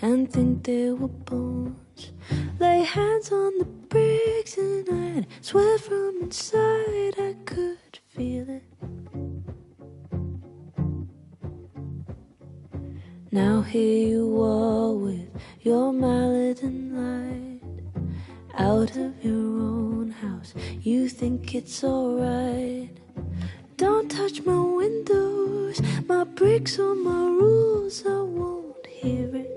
and think they were bones. Lay hands on the bricks and I'd swear from inside I could feel it. Now here you are with your mallet and light, out of your own house, you think it's alright. Don't touch my windows, my bricks or my rules, I won't hear it.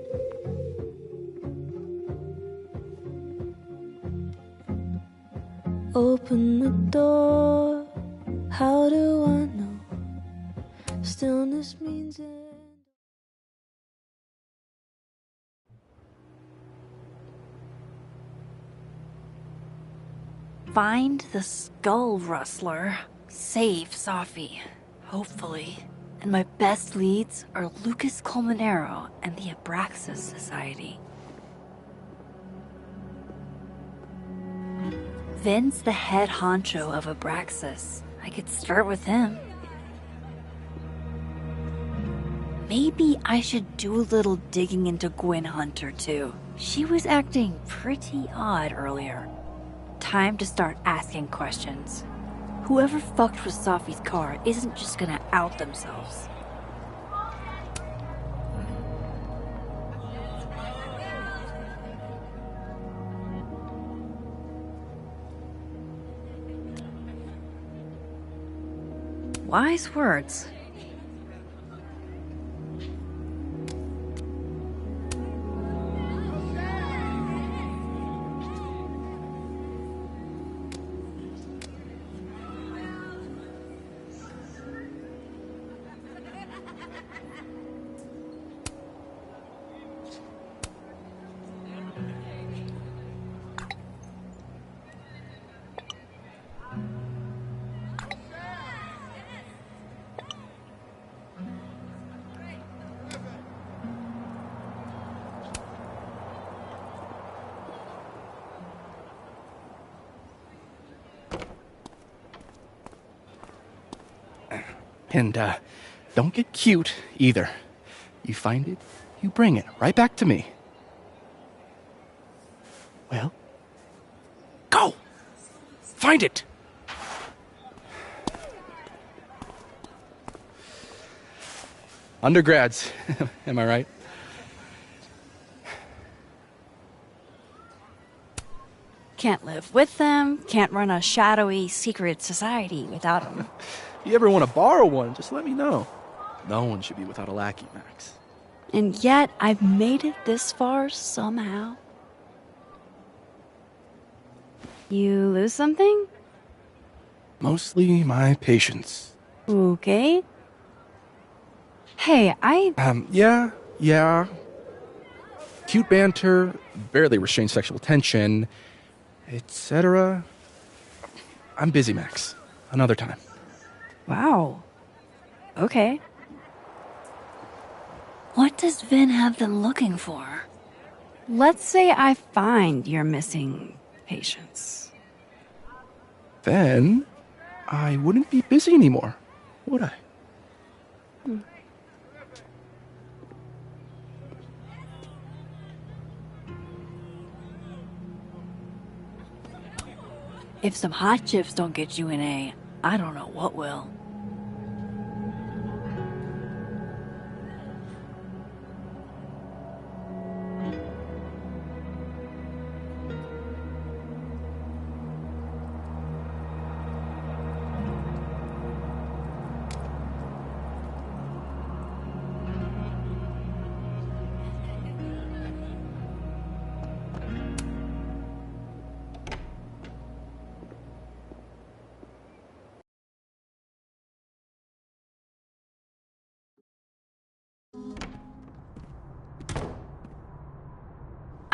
Open the door, how do I know? Stillness means it. Find the skull rustler. Save Safi, hopefully. And my best leads are Lucas Colmenero and the Abraxas Society. Vin's the head honcho of Abraxas. I could start with him. Maybe I should do a little digging into Gwen Hunter too. She was acting pretty odd earlier. Time to start asking questions. Whoever fucked with Safi's car isn't just gonna out themselves. Wise words. And, don't get cute, either. You find it, you bring it right back to me. Well, go! Find it! Undergrads, am I right? Can't live with them, can't run a shadowy secret society without them. If you ever want to borrow one, just let me know. No one should be without a lackey, Max. And yet, I've made it this far somehow. You lose something? Mostly my patience. Okay. Hey, Yeah. Cute banter, barely restrained sexual tension, etc. I'm busy, Max. Another time. Wow. Okay. What does Vin have them looking for? Let's say I find your missing patience. Then I wouldn't be busy anymore, would I? If some hot chips don't get you an A, I don't know what will.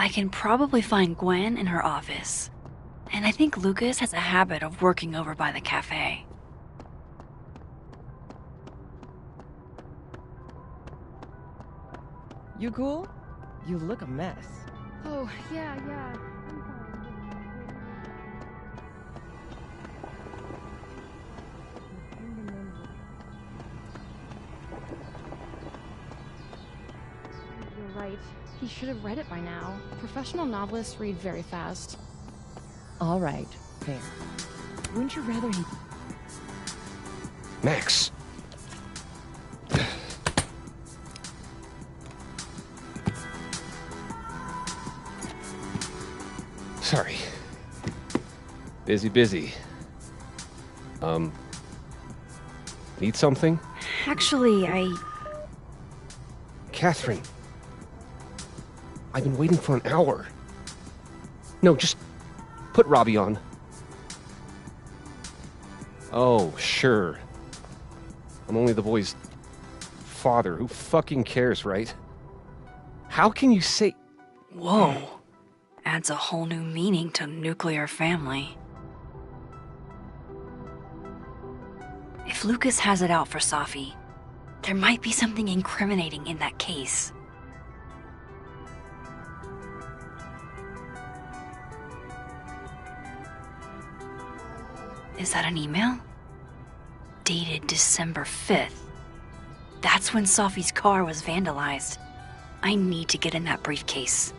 I can probably find Gwen in her office. And I think Lucas has a habit of working over by the cafe. You cool? You look a mess. Oh, yeah. I'm fine. You're right. He should have read it by now. Professional novelists read very fast. All right, fair. Wouldn't you rather he... Max! Sorry. Busy. Need something? Actually, Catherine. I've been waiting for an hour. No, just put Robbie on. Oh, sure. I'm only the boy's father. Who fucking cares, right? How can you say... Whoa. Adds a whole new meaning to nuclear family. If Lucas has it out for Safi, there might be something incriminating in that case. Is that an email? Dated December 5th. That's when Safi's car was vandalized. I need to get in that briefcase.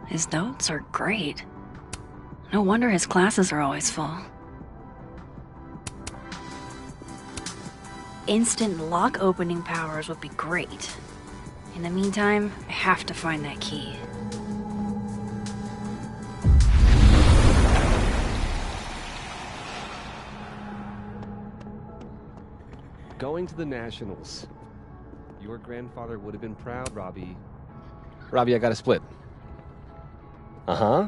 His notes are great. No wonder his classes are always full. Instant lock opening powers would be great. In the meantime, I have to find that key. Going to the Nationals. Your grandfather would have been proud, Robbie. Robbie, I got a split. Uh-huh.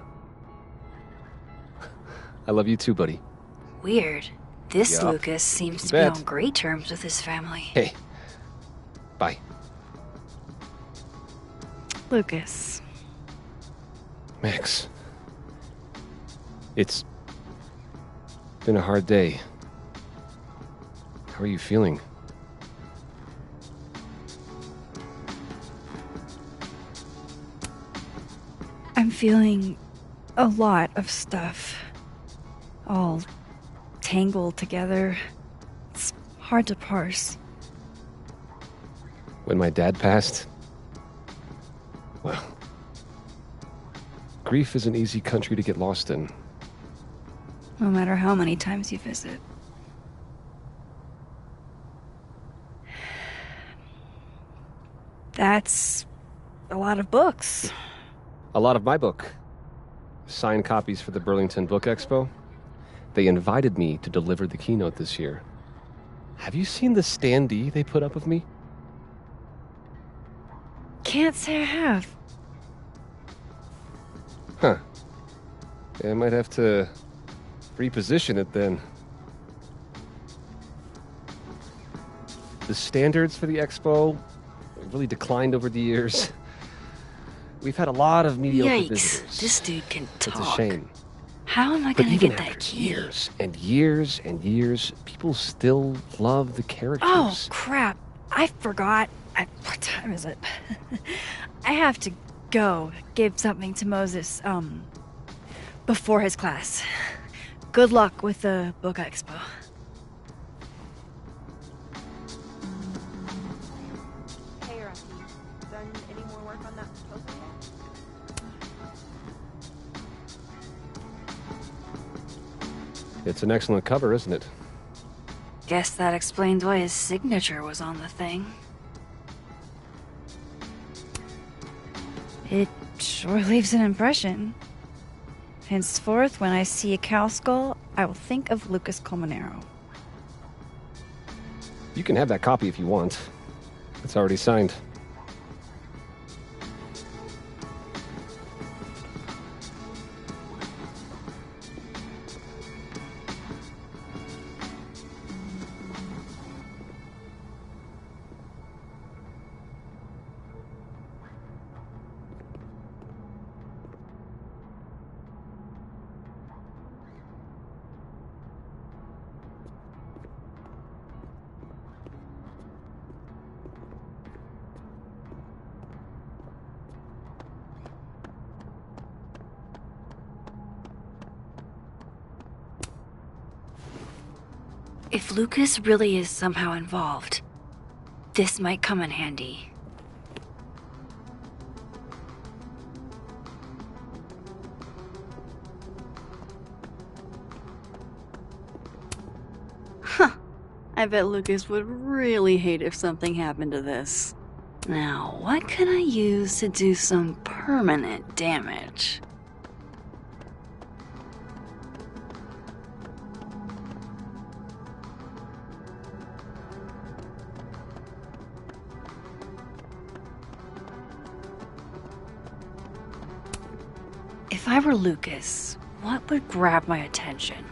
I love you too, buddy. Weird. This Yup. Lucas seems You to be bet. on great terms with his family. Hey. Bye. Lucas. Max. It's been a hard day. How are you feeling? I'm feeling a lot of stuff. All tangled together. It's hard to parse. When my dad passed, well, grief is an easy country to get lost in. No matter how many times you visit. That's a lot of books. A lot of my book. Signed copies for the Burlington Book Expo. They invited me to deliver the keynote this year. Have you seen the standee they put up of me? Can't say I have. Huh. Yeah, I might have to reposition it then. The standards for the expo really declined over the years. We've had a lot of mediocre Yikes, visitors. this dude can talk. It's a shame. How am I But gonna even get that after key? years and years and years, people still love the characters. Oh, crap. I forgot. What time is it? I have to go give something to Moses, before his class. Good luck with the book expo. Hey, Rocky. Done any more work on that proposal yet? It's an excellent cover, isn't it? Guess that explains why his signature was on the thing. It sure leaves an impression. Henceforth, when I see a cow skull, I will think of Lucas Colmenero. You can have that copy if you want. It's already signed. If Lucas really is somehow involved, this might come in handy. Huh. I bet Lucas would really hate if something happened to this. Now, what can I use to do some permanent damage? If I were Lucas, what would grab my attention?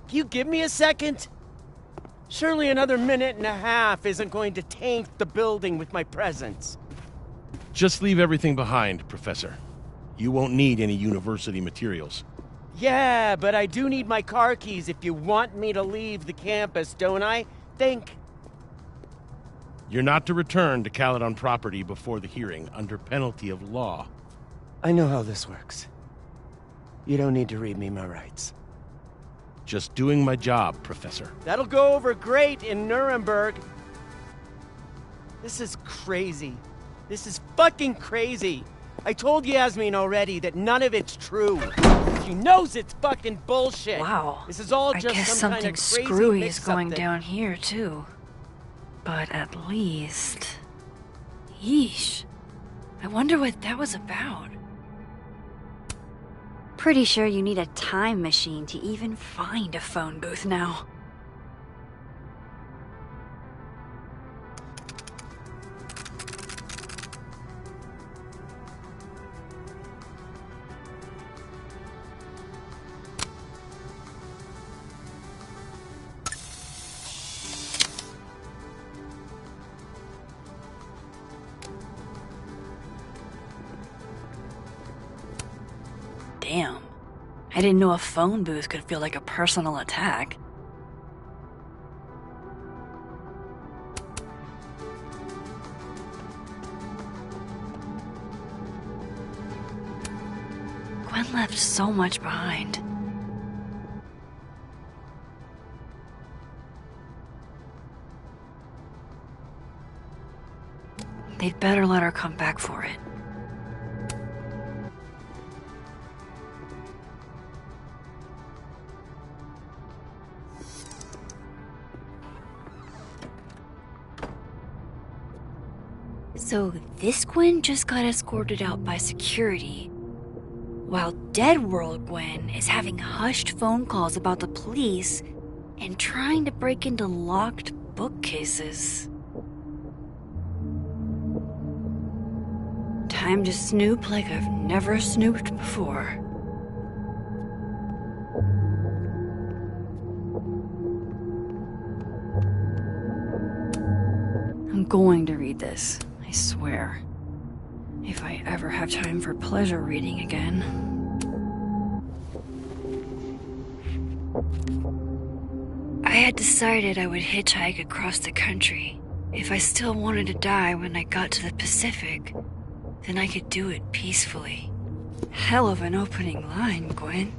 Can you give me a second? Surely another minute and a half isn't going to taint the building with my presence. Just leave everything behind, Professor. You won't need any university materials. Yeah, but I do need my car keys if you want me to leave the campus, don't I? Think. You're not to return to Caledon property before the hearing, under penalty of law. I know how this works. You don't need to read me my rights. Just doing my job, Professor. That'll go over great in Nuremberg. This is crazy. This is fucking crazy. I told Yasmin already that none of it's true. She knows it's fucking bullshit. Wow. This is all I just guess some kind something of crazy screwy is mix-up going that- down here, too. But at least... Yeesh. I wonder what that was about. Pretty sure you need a time machine to even find a phone booth now. Damn. I didn't know a phone booth could feel like a personal attack. Gwen left so much behind. They'd better let her come back for it. So this Gwen just got escorted out by security, while Dead World Gwen is having hushed phone calls about the police and trying to break into locked bookcases. Time to snoop like I've never snooped before. I'm going to read this. I swear. If I ever have time for pleasure reading again. I had decided I would hitchhike across the country. If I still wanted to die when I got to the Pacific, then I could do it peacefully. Hell of an opening line, Gwen.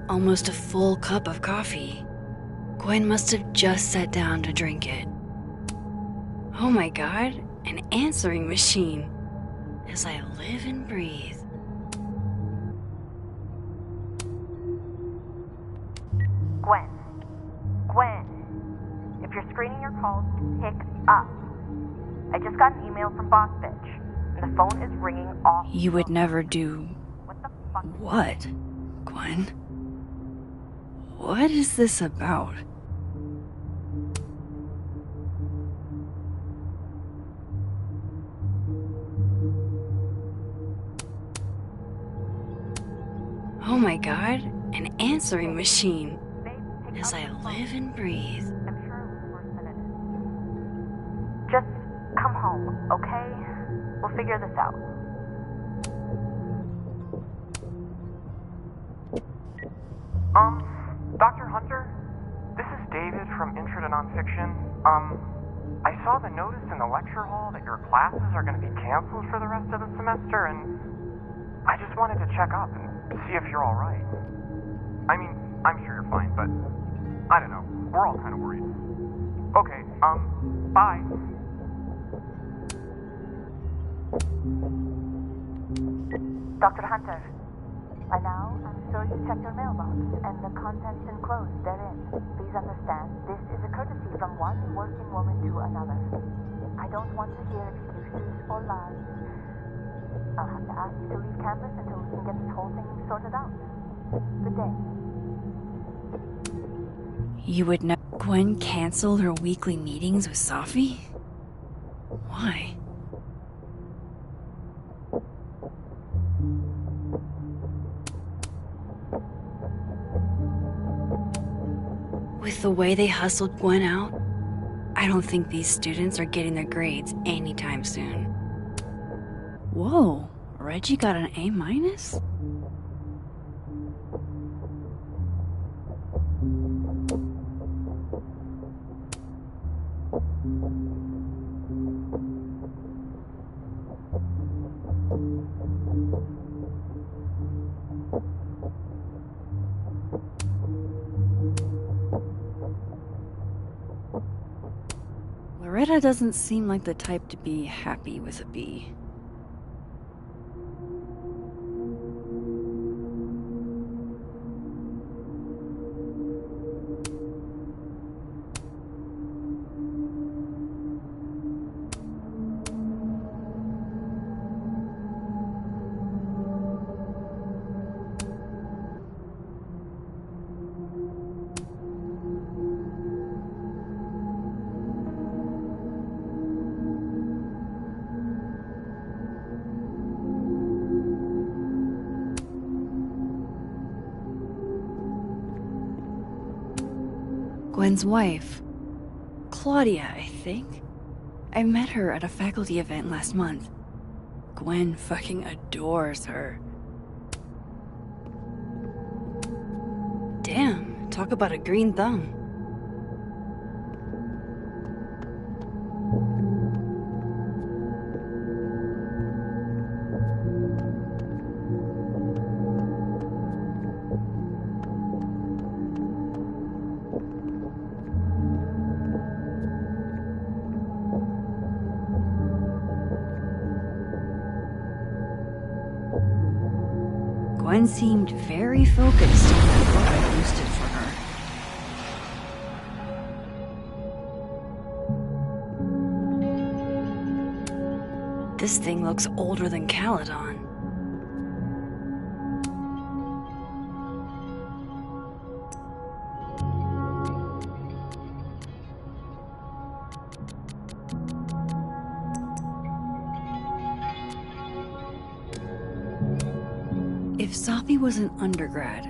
Almost a full cup of coffee. Gwen must have just sat down to drink it. Oh my god, an answering machine. As I live and breathe. Gwen, if you're screening your calls, pick up. I just got an email from Boss Bitch, and the phone is ringing off. You would never do... What the fuck? What, Gwen? What is this about? Oh my god, an answering machine. Babe, pick As up I the phone. live and breathe. I'm sure it was worse than it is. Just come home, okay? We'll figure this out. Dr. Hunter? This is David from Intro to Nonfiction. I saw the notice in the lecture hall that your classes are going to be canceled for the rest of the semester, and I just wanted to check up and see if you're alright. I mean, I'm sure you're fine, but I don't know. We're all kind of worried. Okay, bye. Dr. Hunter, by now, I'm sure you checked your mailbox and the contents enclosed therein. Please understand, this is a courtesy from one working woman to another. I don't want to hear excuses or lies. I'll have to ask you to leave campus until we can get this whole thing sorted out. Good day. You would know Gwen canceled her weekly meetings with Safi? Why? With the way they hustled Gwen out, I don't think these students are getting their grades anytime soon. Whoa, Reggie got an A-? Loretta doesn't seem like the type to be happy with a B. Gwen's wife, Claudia, I think. I met her at a faculty event last month. Gwen fucking adores her. Damn, talk about a green thumb. Gwen seemed very focused on that book I boosted for her. This thing looks older than Caledon. If Safi was an undergrad,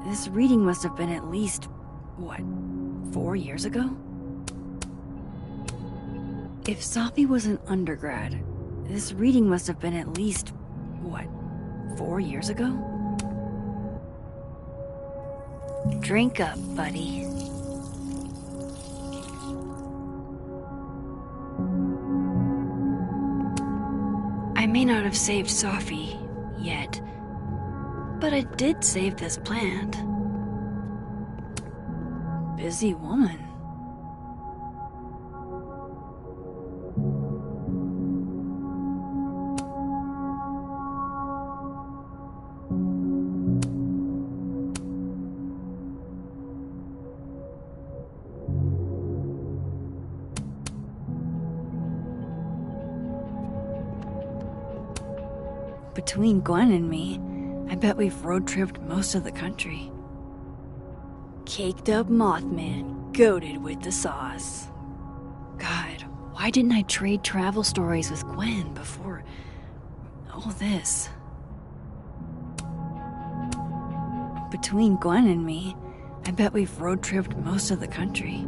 this reading must have been at least, what, 4 years ago? If Safi was an undergrad, this reading must have been at least, what, 4 years ago? Drink up, buddy. I may not have saved Safi yet, but I did save this plant. Busy woman. Between Gwen and me, I bet we've road-tripped most of the country. Caked up Mothman, goated with the sauce. God, why didn't I trade travel stories with Gwen before all this? between Gwen and me, I bet we've road-tripped most of the country.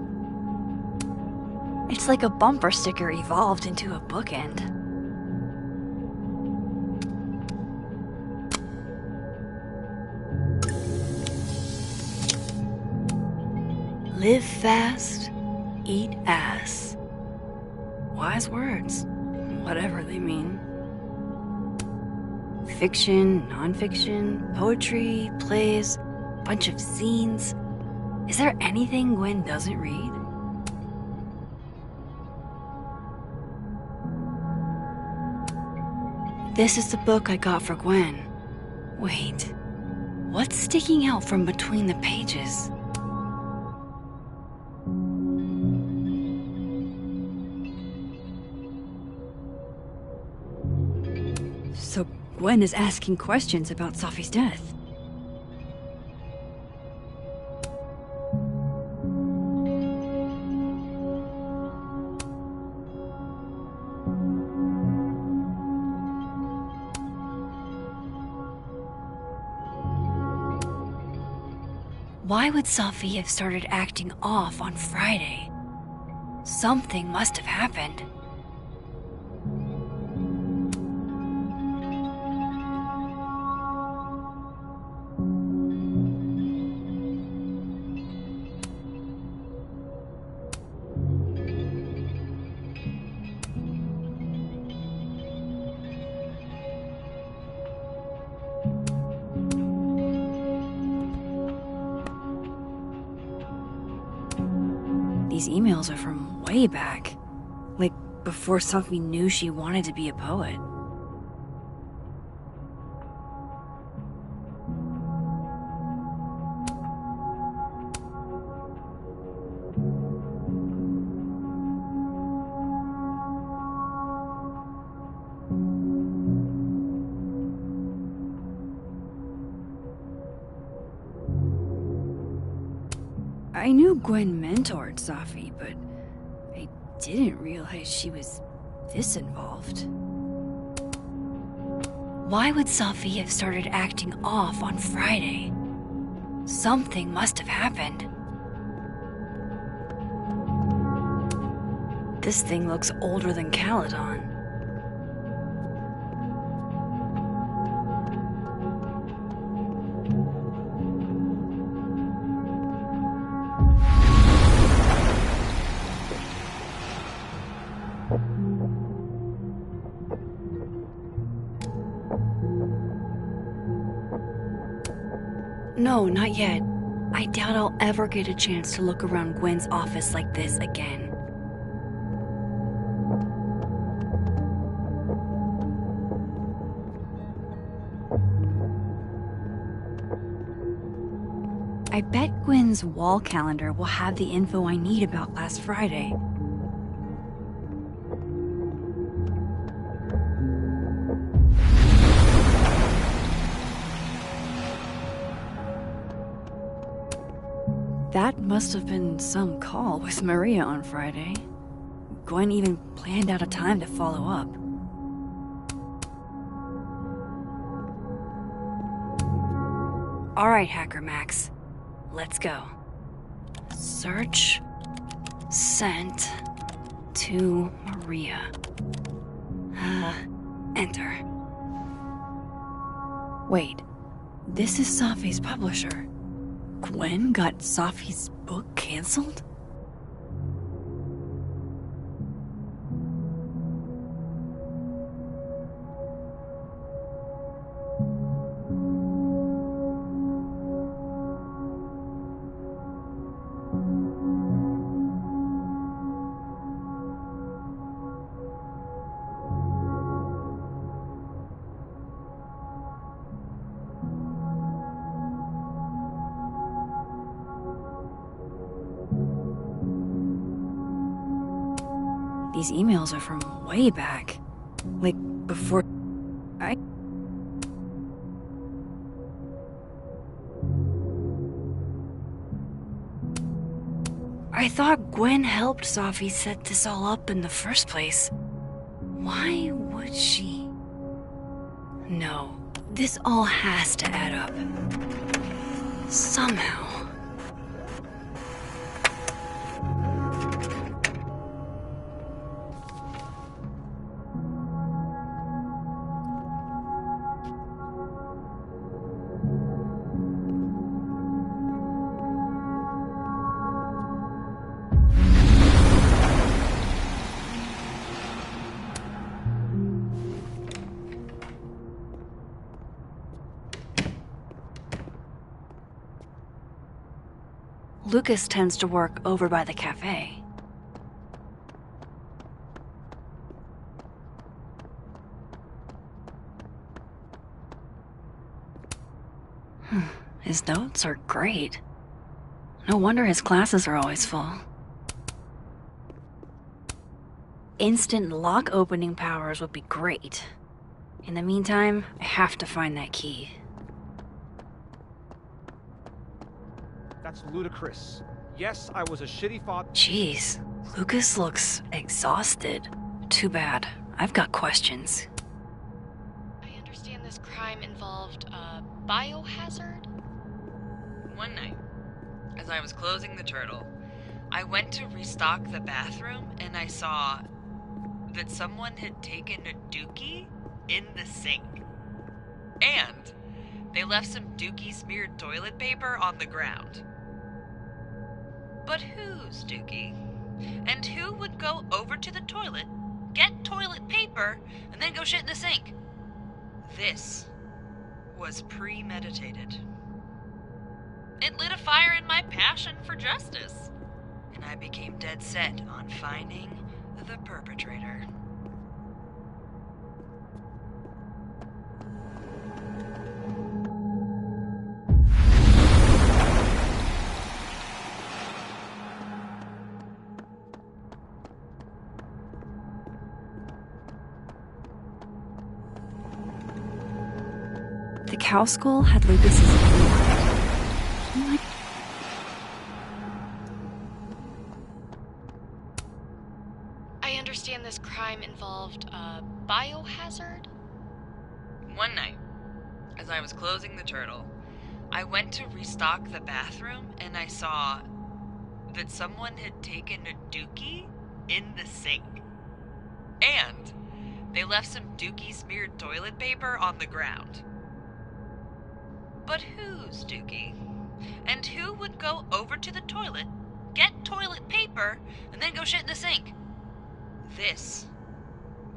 It's like a bumper sticker evolved into a bookend. Live fast, eat ass. Wise words, whatever they mean. Fiction, non-fiction, poetry, plays, bunch of zines. Is there anything Gwen doesn't read? This is the book I got for Gwen. Wait, what's sticking out from between the pages? So Gwen is asking questions about Sophie's death. Why would Sophie have started acting off on Friday? Something must have happened. These emails are from way back. Like, before Sophie knew she wanted to be a poet. I knew Gwen mentored Sophie, but I didn't realize she was this involved. Why would Sophie have started acting off on Friday? Something must have happened. This thing looks older than Caledon. No, not yet. I doubt I'll ever get a chance to look around Gwen's office like this again. I bet Gwen's wall calendar will have the info I need about last Friday. That must have been some call with Maria on Friday. Gwen even planned out a time to follow up. All right, Hacker Max. Let's go. Search. Sent. To Maria. Enter. Wait. This is Sophie's publisher. Gwen got Sophie's book canceled? These emails are from way back. Like, before I thought Gwen helped Sophie set this all up in the first place. Why would she? No, this all has to add up. Somehow. Lucas tends to work over by the cafe. His notes are great. No wonder his classes are always full. Instant lock opening powers would be great. In the meantime, I have to find that key. That's ludicrous. Yes, I was a shitty father. Jeez, Lucas looks exhausted. Too bad. I've got questions. I understand this crime involved a biohazard? One night, as I was closing the turtle, I went to restock the bathroom and I saw that someone had taken a dookie in the sink. And they left some dookie smeared toilet paper on the ground. But whose dookie? And who would go over to the toilet, get toilet paper, and then go shit in the sink? This was premeditated. It lit a fire in my passion for justice, and I became dead set on finding the perpetrator. The cow skull had Lucas's key. I understand this crime involved a biohazard? One night, as I was closing the turtle, I went to restock the bathroom and I saw that someone had taken a dookie in the sink. And they left some dookie smeared toilet paper on the ground. But whose dookie? And who would go over to the toilet, get toilet paper, and then go shit in the sink? This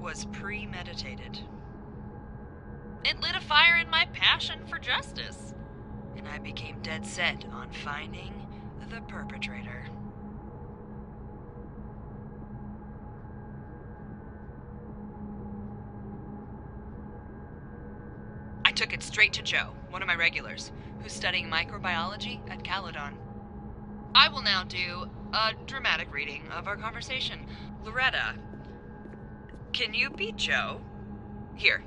was premeditated. It lit a fire in my passion for justice, and I became dead set on finding the perpetrator. I took it straight to Joe, one of my regulars, who's studying microbiology at Caledon. I will now do a dramatic reading of our conversation. Loretta, can you be Joe? Here.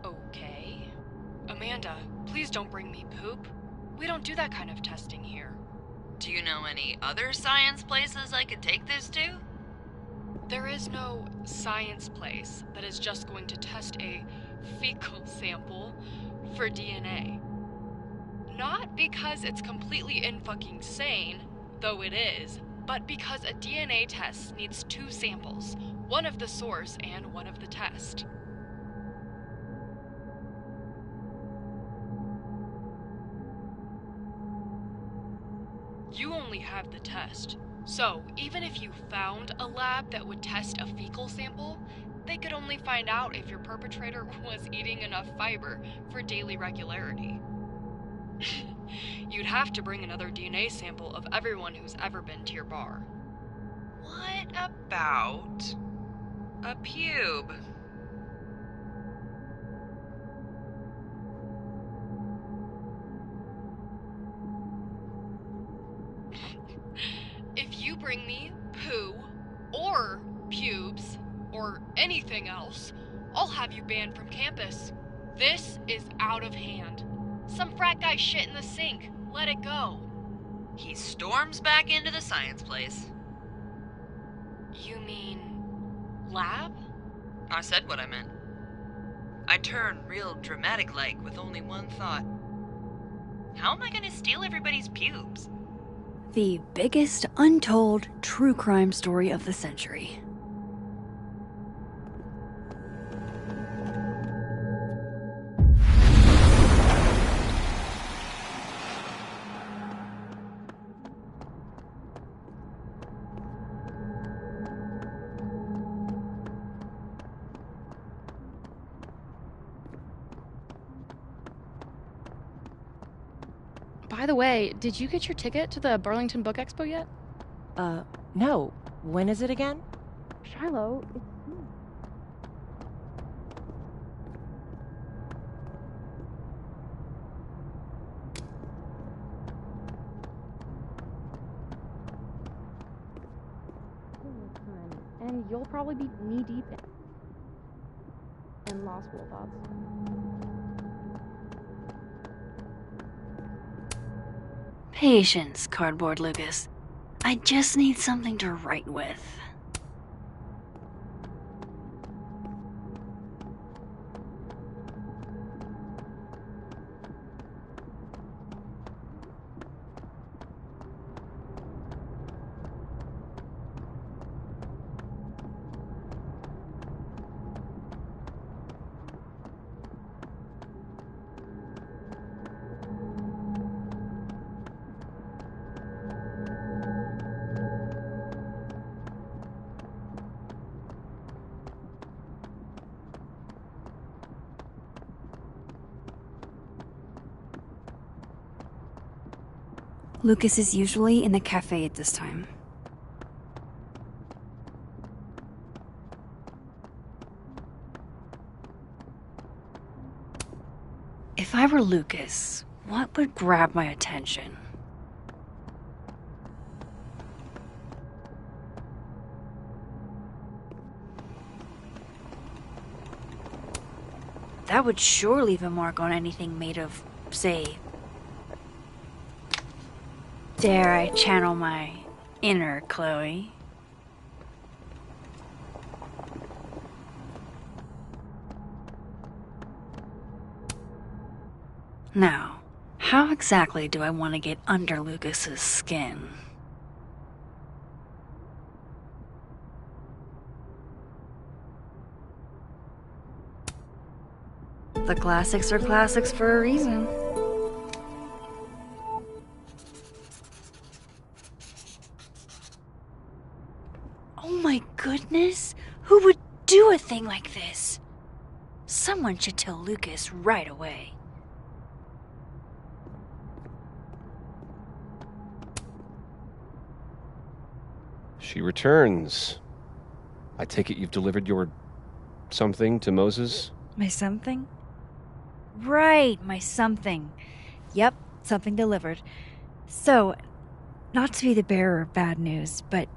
Okay. Amanda, please don't bring me poop. We don't do that kind of testing here. Do you know any other science places I could take this to? There is no science place that is just going to test a fecal sample for DNA. Not because it's completely in-fucking sane, though it is, but because a DNA test needs two samples, one of the source and one of the test. You only have the test. So, even if you found a lab that would test a fecal sample, they could only find out if your perpetrator was eating enough fiber for daily regularity. You'd have to bring another DNA sample of everyone who's ever been to your bar. What about a pube? If you bring me poo, or pubes, or anything else, I'll have you banned from campus. This is out of hand. Some frat guy shit in the sink. Let it go. He storms back into the science place. You mean lab? I said what I meant. I turn real dramatic-like with only one thought. How am I gonna steal everybody's pubes? The biggest untold true crime story of the century. By the way, did you get your ticket to the Burlington Book Expo yet? No. When is it again? Shiloh, it's soon. And you'll probably be knee-deep in law school thoughts. Patience, Cardboard Lucas. I just need something to write with. Lucas is usually in the cafe at this time. If I were Lucas, what would grab my attention? That would sure leave a mark on anything made of, say, dare I channel my inner Chloe? Now, how exactly do I want to get under Lucas's skin? The classics are classics for a reason. Oh my goodness! Who would do a thing like this? Someone should tell Lucas right away. She returns. I take it you've delivered your something to Moses? My something? Right, my something. Yep, something delivered. So, not to be the bearer of bad news, but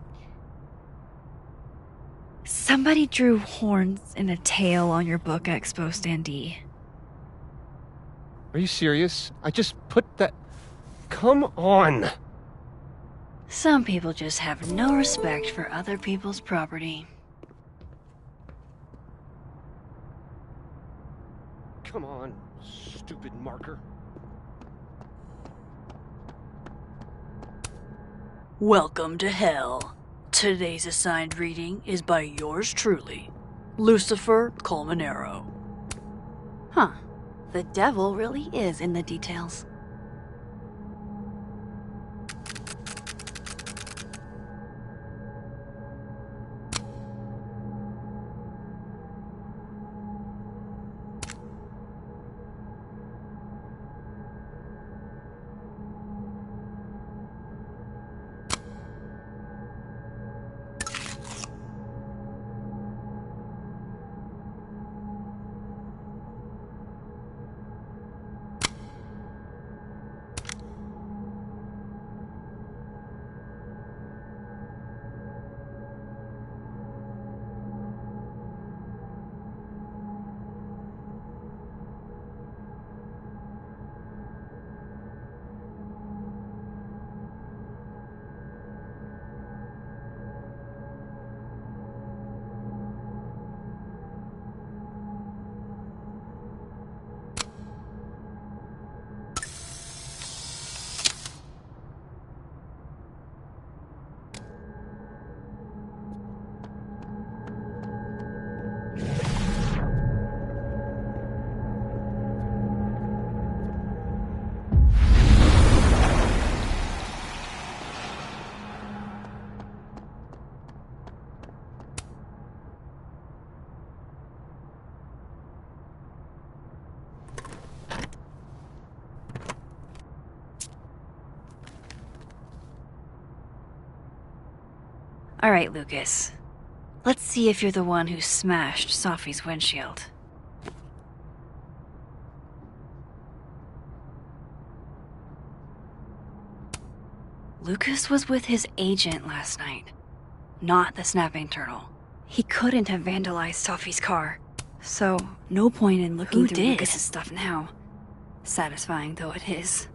somebody drew horns and a tail on your book expo standee. Are you serious? I just put that... Come on! Some people just have no respect for other people's property. Come on, stupid marker. Welcome to hell. Today's assigned reading is by yours truly, Lucifer Colmenero. Huh. The devil really is in the details. All right, Lucas. Let's see if you're the one who smashed Sophie's windshield. Lucas was with his agent last night, not the snapping turtle. He couldn't have vandalized Sophie's car, so no point in looking through Lucas's stuff now. Satisfying though it is.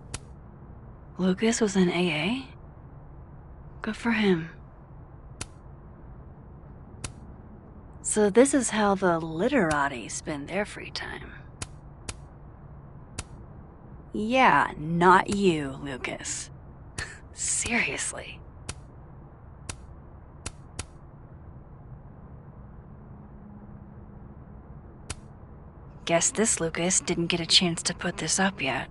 Lucas was in AA? Good for him. So this is how the literati spend their free time. Yeah, not you, Lucas. Seriously. Guess this Lucas didn't get a chance to put this up yet.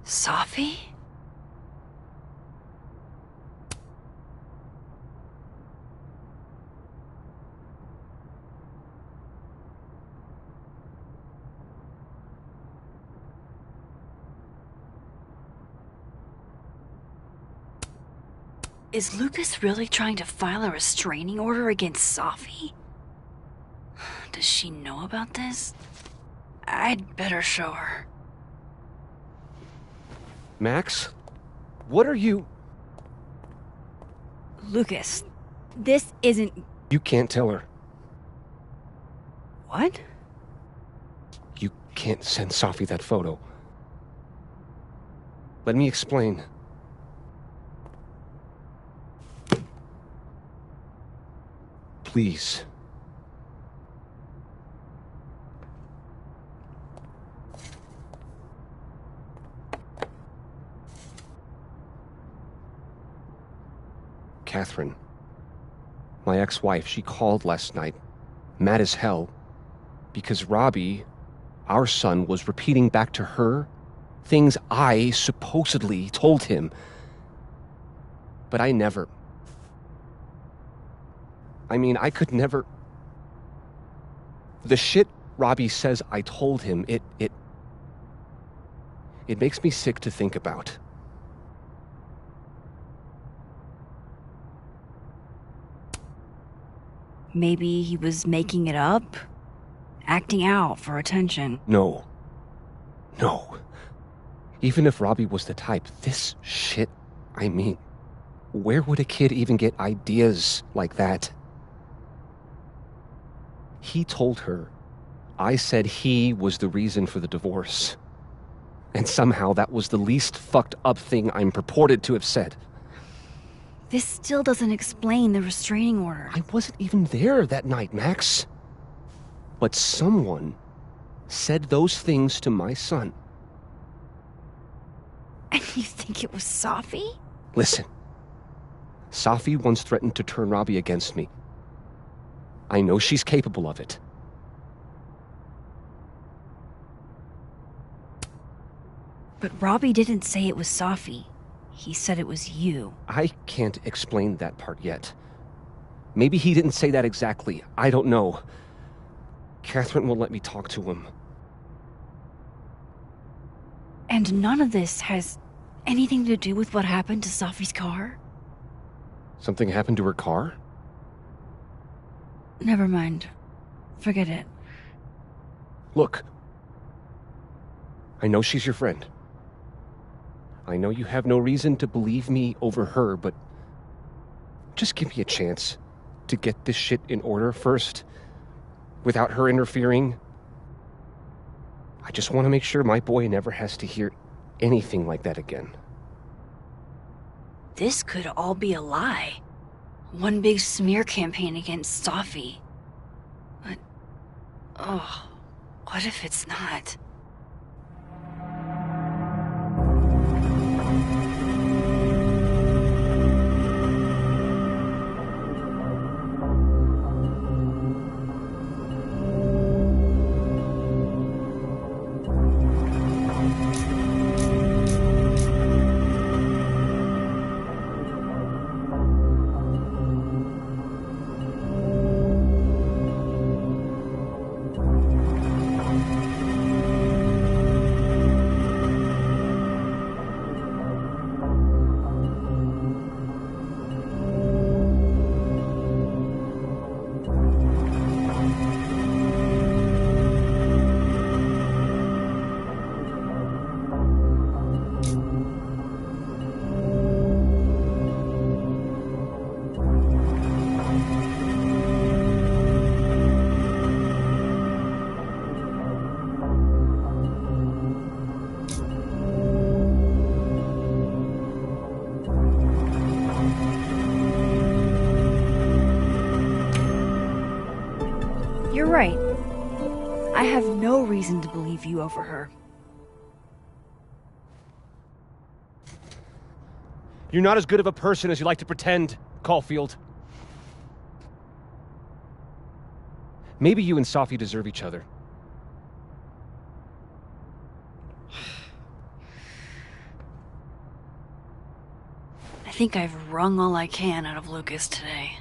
Sophie? Is Lucas really trying to file a restraining order against Sophie? Does she know about this? I'd better show her. Max? What are you... Lucas, this isn't... You can't tell her. What? You can't send Sophie that photo. Let me explain. Please. Catherine, my ex-wife, she called last night, mad as hell, because Robbie, our son, was repeating back to her things I supposedly told him. But I never... I could never... The shit Robbie says I told him, it makes me sick to think about. Maybe he was making it up? Acting out for attention? No. Even if Robbie was the type, this shit, where would a kid even get ideas like that? He told her I said he was the reason for the divorce. And somehow that was the least fucked up thing I'm purported to have said. This still doesn't explain the restraining order. I wasn't even there that night, Max. But someone said those things to my son. And you think it was Sophie? Listen. Sophie once threatened to turn Robbie against me. I know she's capable of it. But Robbie didn't say it was Sophie. He said it was you. I can't explain that part yet. Maybe he didn't say that exactly. I don't know. Catherine won't let me talk to him. And none of this has anything to do with what happened to Sophie's car? Something happened to her car? Never mind. Forget it. Look. I know she's your friend. I know you have no reason to believe me over her, but just give me a chance to get this shit in order first, without her interfering. I just want to make sure my boy never has to hear anything like that again. This could all be a lie. One big smear campaign against Sophie. But, what if it's not? right. I have no reason to believe you over her. You're not as good of a person as you like to pretend, Caulfield. Maybe you and Sophie deserve each other. I think I've wrung all I can out of Lucas today.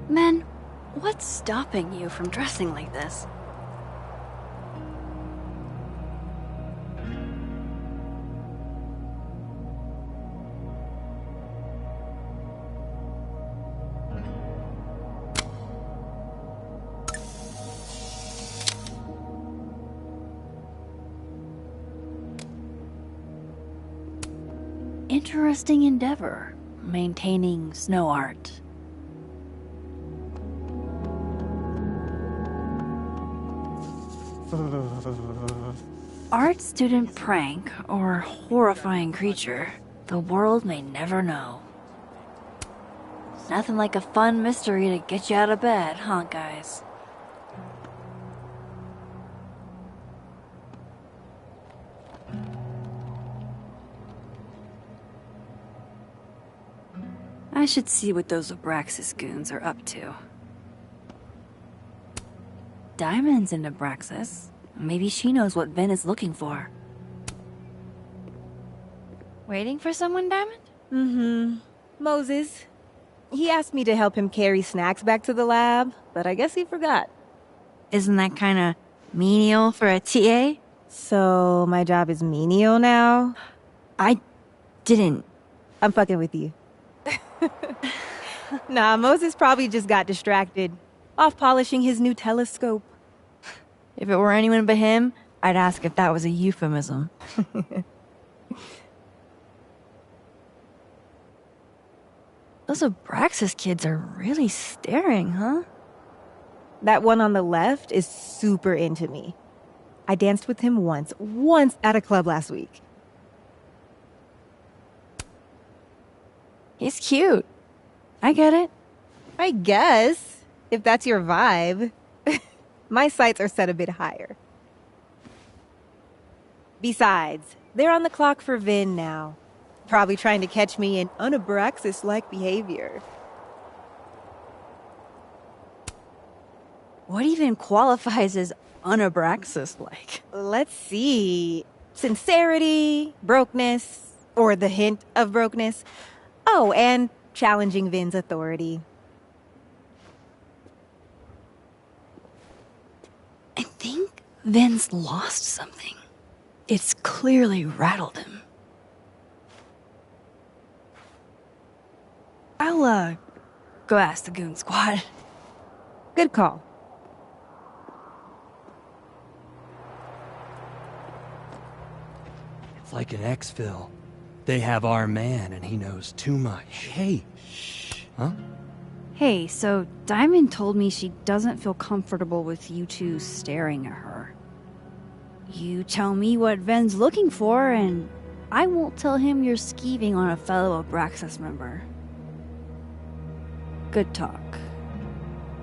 Men, what's stopping you from dressing like this? Interesting endeavor, maintaining snow art. Art student prank or horrifying creature, the world may never know. Nothing like a fun mystery to get you out of bed, huh, guys? I should see what those Abraxas goons are up to. Diamond's in Abraxas. Maybe she knows what Vin is looking for. Waiting for someone, Diamond? Mm-hmm. Moses. He asked me to help him carry snacks back to the lab, but I guess he forgot. Isn't that kinda menial for a TA? So, my job is menial now? I didn't. I'm fucking with you. Nah, Moses probably just got distracted. Off polishing his new telescope. If it were anyone but him, I'd ask if that was a euphemism. Those Abraxas kids are really staring, huh? That one on the left is super into me. I danced with him once at a club last week. He's cute. I get it. I guess, if that's your vibe. My sights are set a bit higher. Besides, they're on the clock for Vin now. Probably trying to catch me in un-Abraxas-like behavior. What even qualifies as un-Abraxas-like? Let's see. Sincerity, brokenness, or the hint of brokenness. Oh, and challenging Vin's authority. I think Vin's lost something. It's clearly rattled him. I'll, go ask the goon squad. Good call. It's like an exfil. They have our man and he knows too much. Hey, shh. Huh? Hey, so Diamond told me she doesn't feel comfortable with you two staring at her. You tell me what Ven's looking for, and I won't tell him you're skeeving on a fellow Abraxas member. Good talk.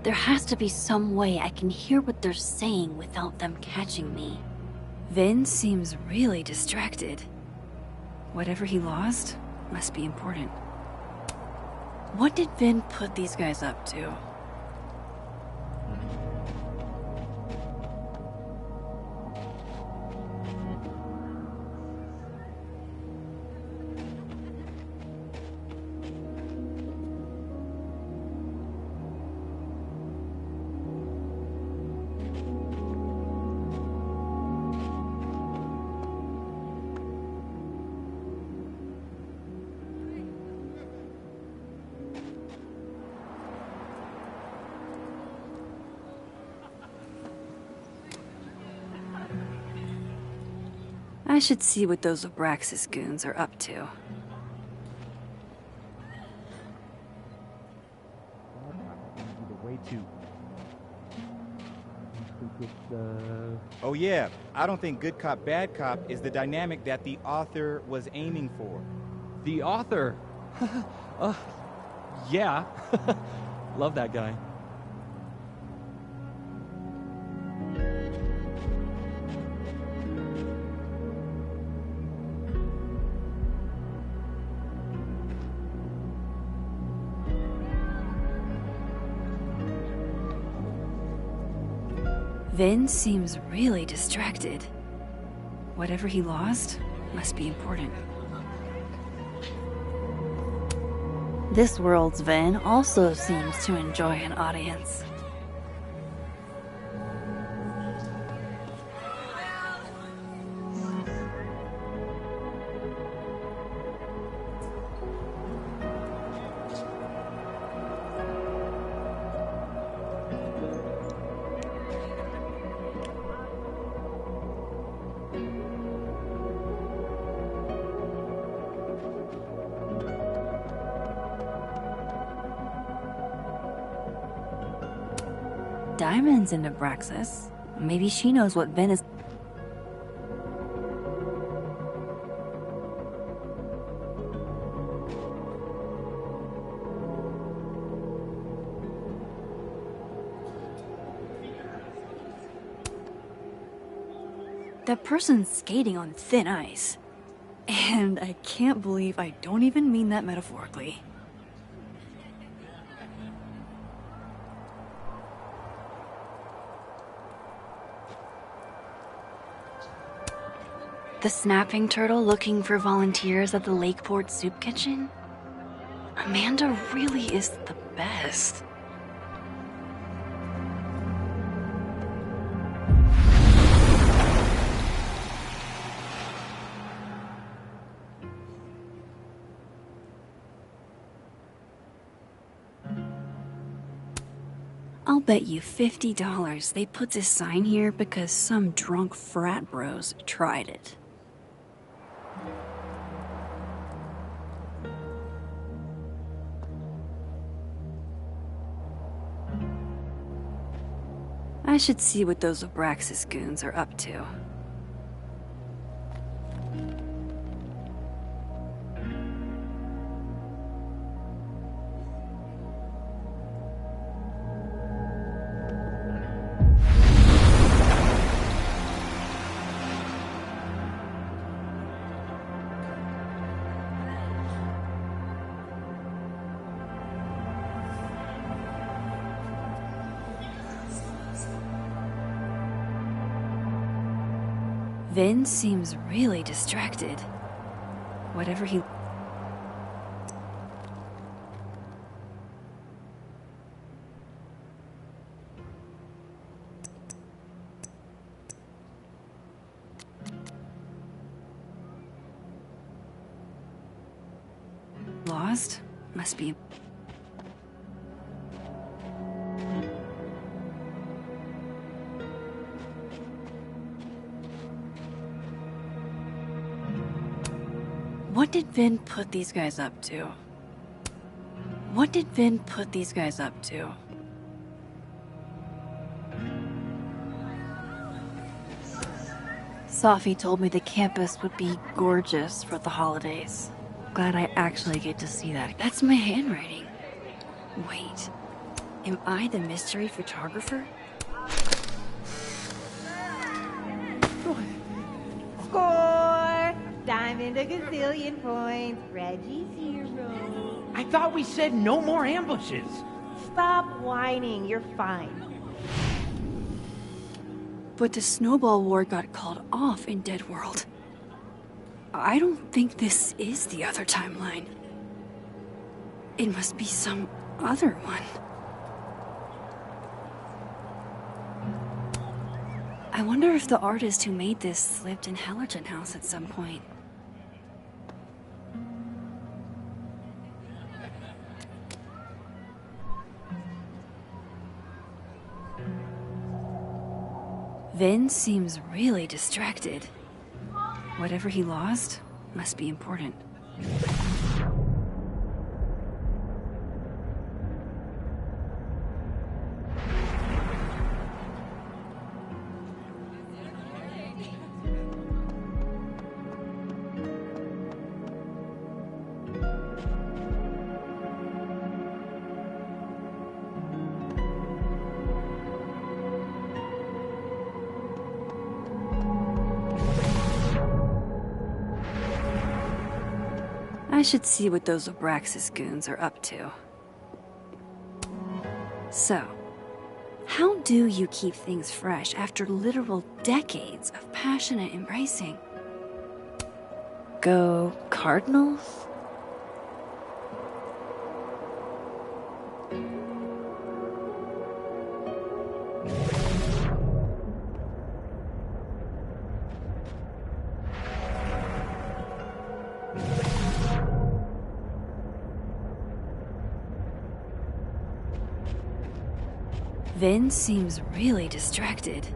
There has to be some way I can hear what they're saying without them catching me. Vin seems really distracted. Whatever he lost must be important. What did Vin put these guys up to? I should see what those Abraxas goons are up to. Oh yeah, I don't think good cop, bad cop is the dynamic that the author was aiming for. The author? Yeah. Love that guy. Vin seems really distracted. Whatever he lost must be important. This world's Vin also seems to enjoy an audience. Diamond's in Abraxas. Maybe she knows what Vin is. That person's skating on thin ice. And I can't believe I don't even mean that metaphorically. The snapping turtle looking for volunteers at the Lakeport Soup Kitchen? Amanda really is the best. I'll bet you $50 they put this sign here because some drunk frat bros tried it. I should see what those Abraxas goons are up to. Vin seems really distracted. Whatever he... Lost? Must be... What did Vin put these guys up to? What did Vin put these guys up to? Safi told me the campus would be gorgeous for the holidays. Glad I actually get to see that. That's my handwriting. Wait, am I the mystery photographer? Score! Diamond a gazillion points. Reggie's hero. I thought we said no more ambushes. Stop whining. You're fine. But the snowball war got called off in Dead World. I don't think this is the other timeline. It must be some other one. I wonder if the artist who made this lived in Hellerton House at some point. Vin seems really distracted. Whatever he lost must be important. I should see what those Abraxas goons are up to. So, how do you keep things fresh after literal decades of passionate embracing? Go Cardinals? Vin seems really distracted.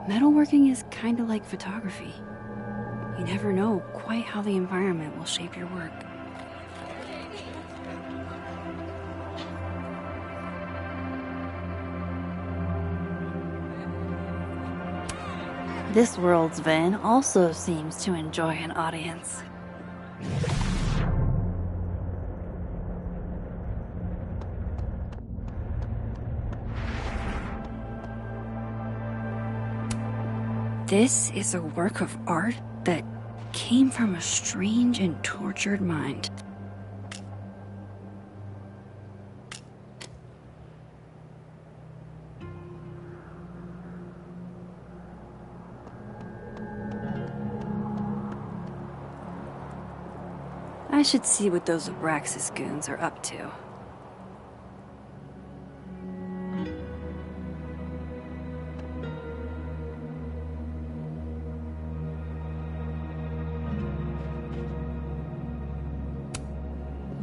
Metalworking is kinda like photography. You never know quite how the environment will shape your work. This world's Vin also seems to enjoy an audience. This is a work of art that came from a strange and tortured mind. I should see what those Abraxas goons are up to.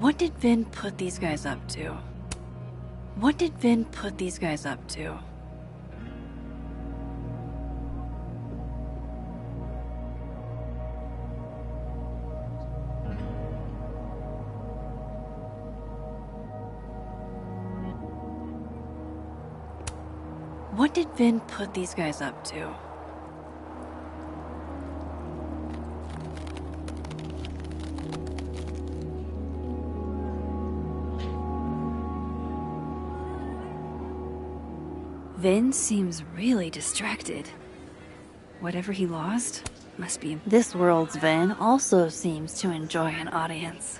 What did Vin put these guys up to? What did Vin put these guys up to? What did Vin put these guys up to? Vin seems really distracted. Whatever he lost must be... This world's Vin also seems to enjoy an audience.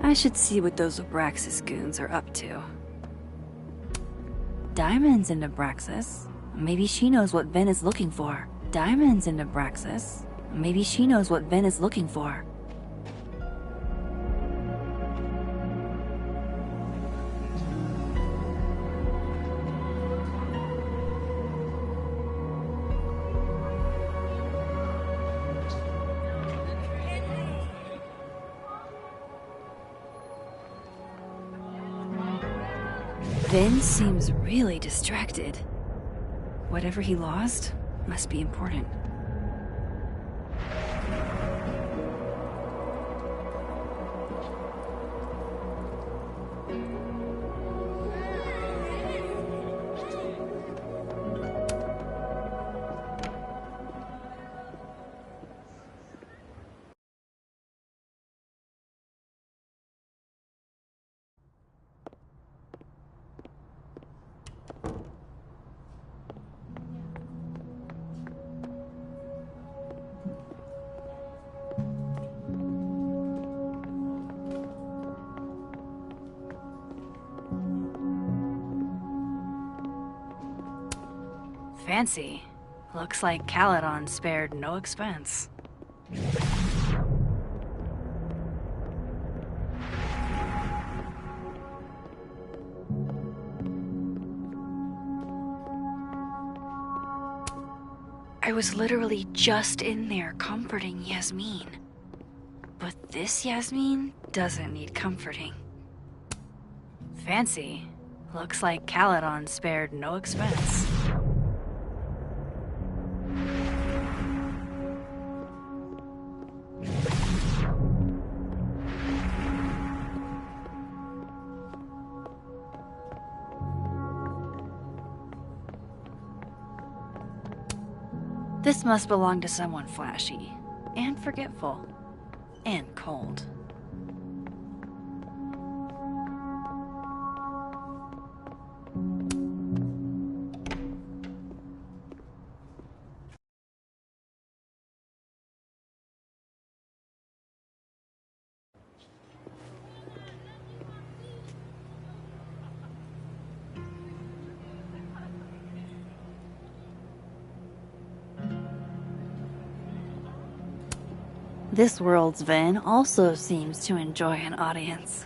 I should see what those Abraxas goons are up to. Diamond's into Abraxas. Maybe she knows what Vin is looking for. Diamond's into Abraxas. Maybe she knows what Vin is looking for. Vin seems really distracted. Whatever he lost must be important. Fancy. Looks like Caledon spared no expense. I was literally just in there comforting Yasmin. But this Yasmin doesn't need comforting. Fancy. Looks like Caledon spared no expense. This must belong to someone flashy, and forgetful, and cold. This world's Vin also seems to enjoy an audience.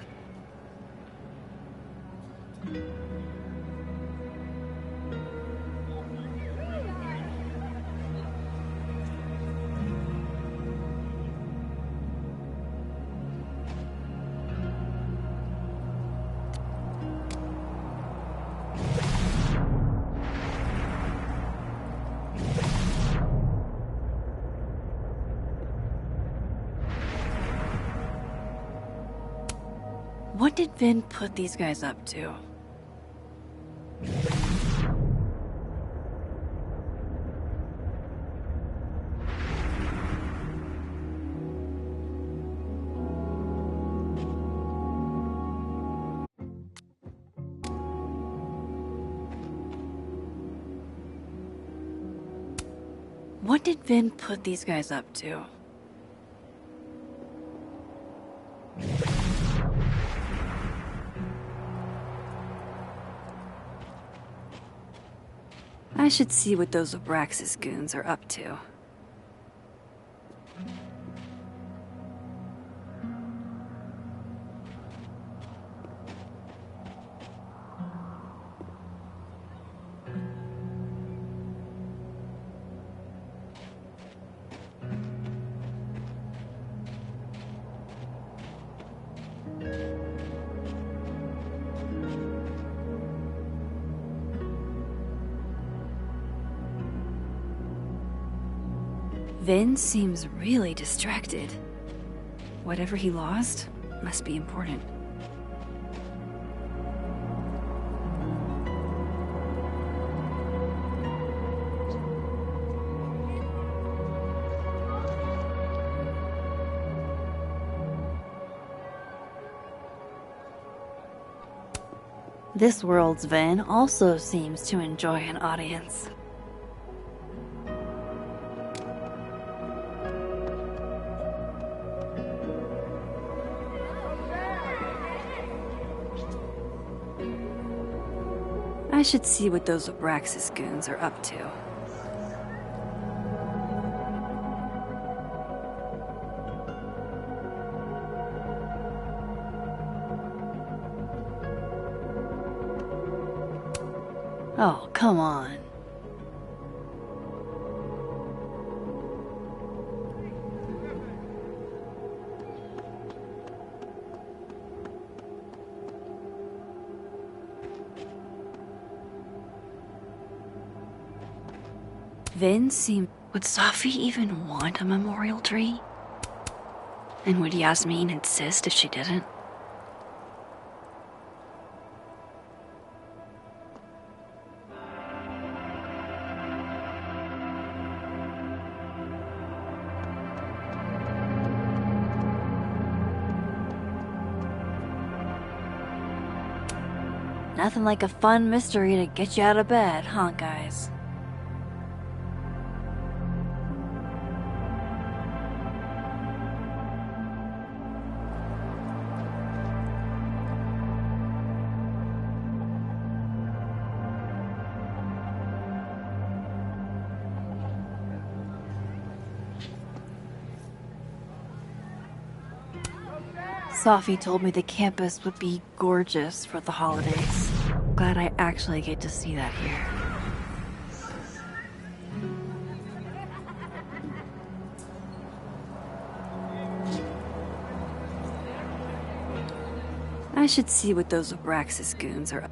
What did Vin put these guys up to? What did Vin put these guys up to? I should see what those Abraxas goons are up to. Vin seems really distracted. Whatever he lost must be important. This world's Vin also seems to enjoy an audience. I should see what those Abraxas goons are up to. Oh, come on. Vin seemed... Would Safi even want a memorial tree? And would Yasmin insist if she didn't? Nothing like a fun mystery to get you out of bed, huh, guys? Sophie told me the campus would be gorgeous for the holidays. Glad I actually get to see that here. I should see what those Abraxas goons are up.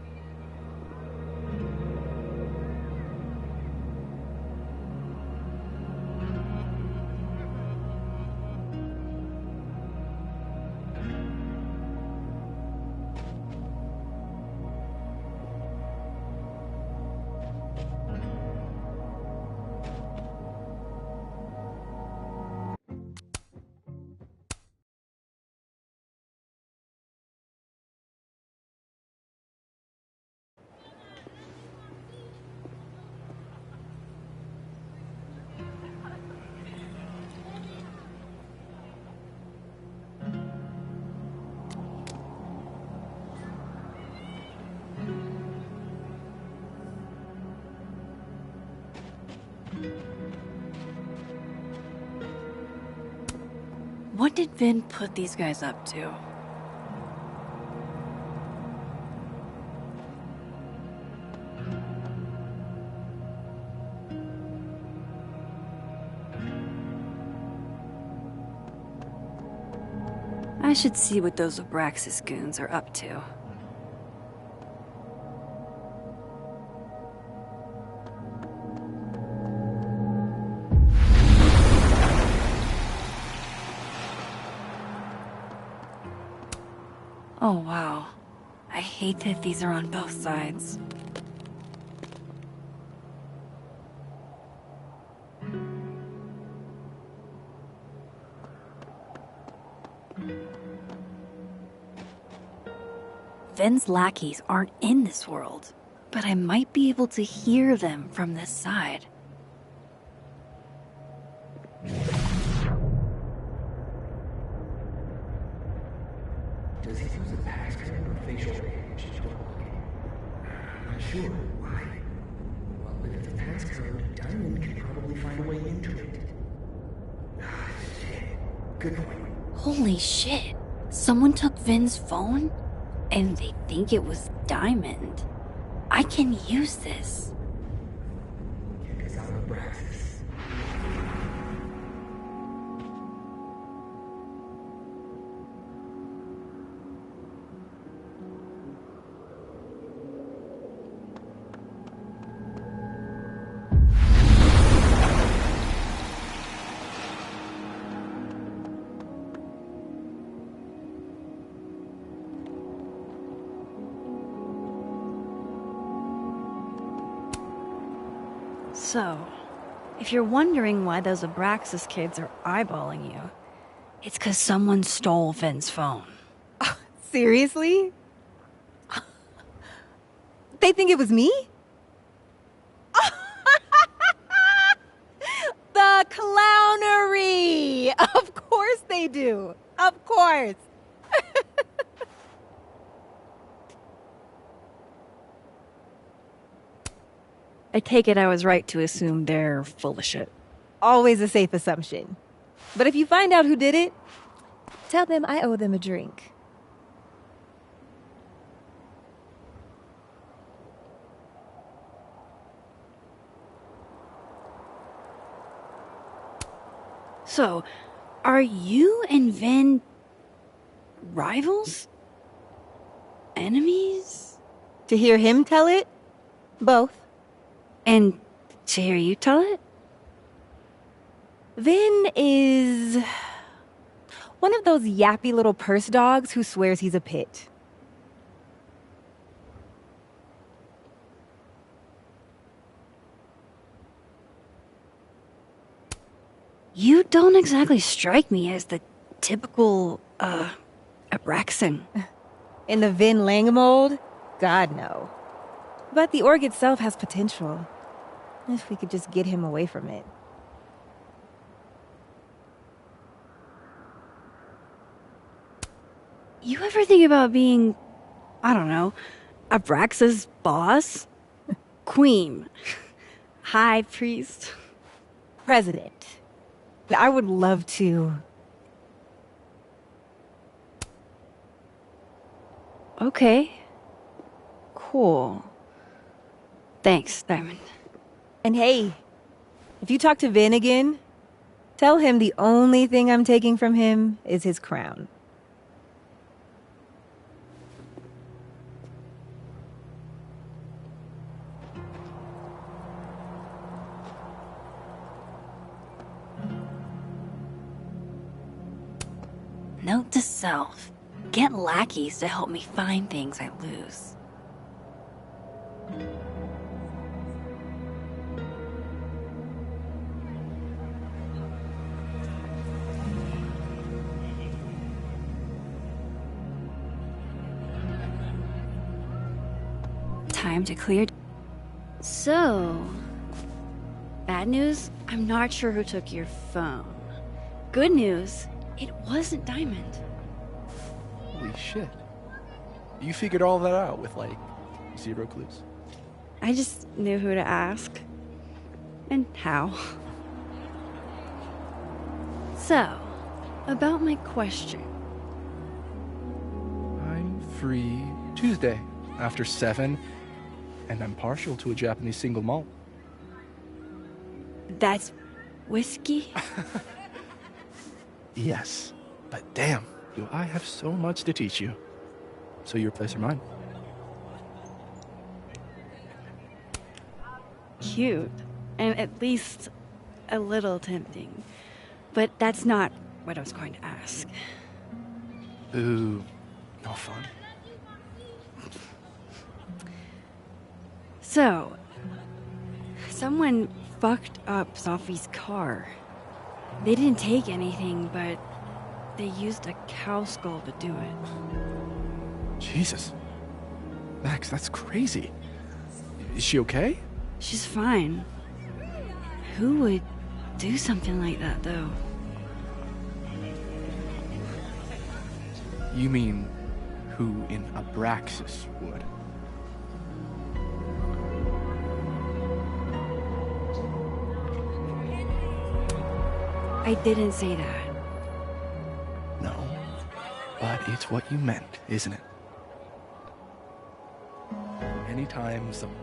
What did Vin put these guys up to? I should see what those Abraxas goons are up to. Oh, wow. I hate that these are on both sides. Vin's lackeys aren't in this world, but I might be able to hear them from this side. Does he use a passcode or facial recognition to unlock it? I'm not sure. Why? Well, if it's a passcode, Diamond can probably find a way into it. Ah, shit. Good point. Holy shit. Someone took Vin's phone? And they think it was Diamond. I can use this. Check us out on Abraxas. So, if you're wondering why those Abraxas kids are eyeballing you, it's 'cause someone stole Vin's phone. Seriously? They think it was me? The clownery! Of course they do. Of course. I take it I was right to assume they're full of shit. Always a safe assumption. But if you find out who did it, tell them I owe them a drink. So, are you and Vin rivals? Enemies? To hear him tell it? Both. And to hear you tell it? Vin is one of those yappy little purse dogs who swears he's a pit. You don't exactly strike me as the typical, Abraxan. In the Vin Lang mold? God, no. But the org itself has potential. If we could just get him away from it. You ever think about being, I don't know, Abraxa's boss? Queen? High priest? President. I would love to. Okay. Cool. Thanks, Diamond. And hey, if you talk to Vin again, tell him the only thing I'm taking from him is his crown. Note to self. Get lackeys to help me find things I lose. Time to clear. So, bad news, I'm not sure who took your phone. Good news, it wasn't Diamond. Holy shit. You figured all that out with, like, 0 clues? I just knew who to ask. And how. So, about my question. I'm free Tuesday after 7, and I'm partial to a Japanese single malt. That's whiskey? Yes, but damn, do I have so much to teach you. So your place or mine? Cute. And at least a little tempting. But that's not what I was going to ask. Ooh, no fun. So, someone fucked up Sophie's car. They didn't take anything, but they used a cow skull to do it. Jesus. Max, that's crazy. Is she okay? She's fine. Who would do something like that, though? You mean who in Abraxas would? I didn't say that. No, but it's what you meant, isn't it? Anytime some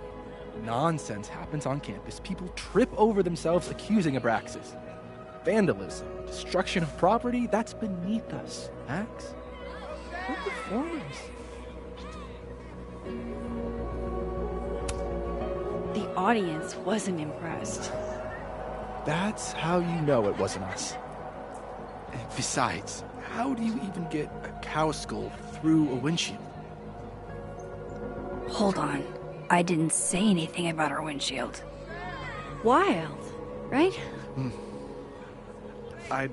nonsense happens on campus, people trip over themselves accusing Abraxas. Vandalism, destruction of property, that's beneath us, Max. We're performers. The audience wasn't impressed. That's how you know it wasn't us. And besides, how do you even get a cow skull through a windshield? Hold on. I didn't say anything about our windshield. Wild, right? I'd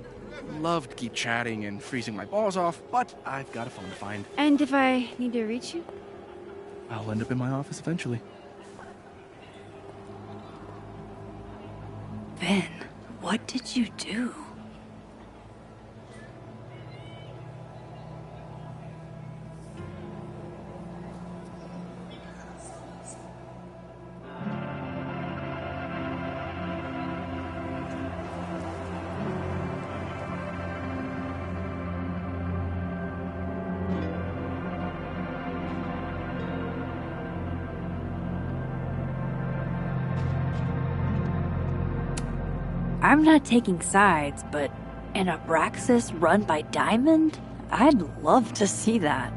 love to keep chatting and freezing my balls off, but I've got a phone to find. And if I need to reach you? I'll end up in my office eventually. Ben, what did you do? I'm not taking sides, but an Abraxas run by Diamond? I'd love to see that.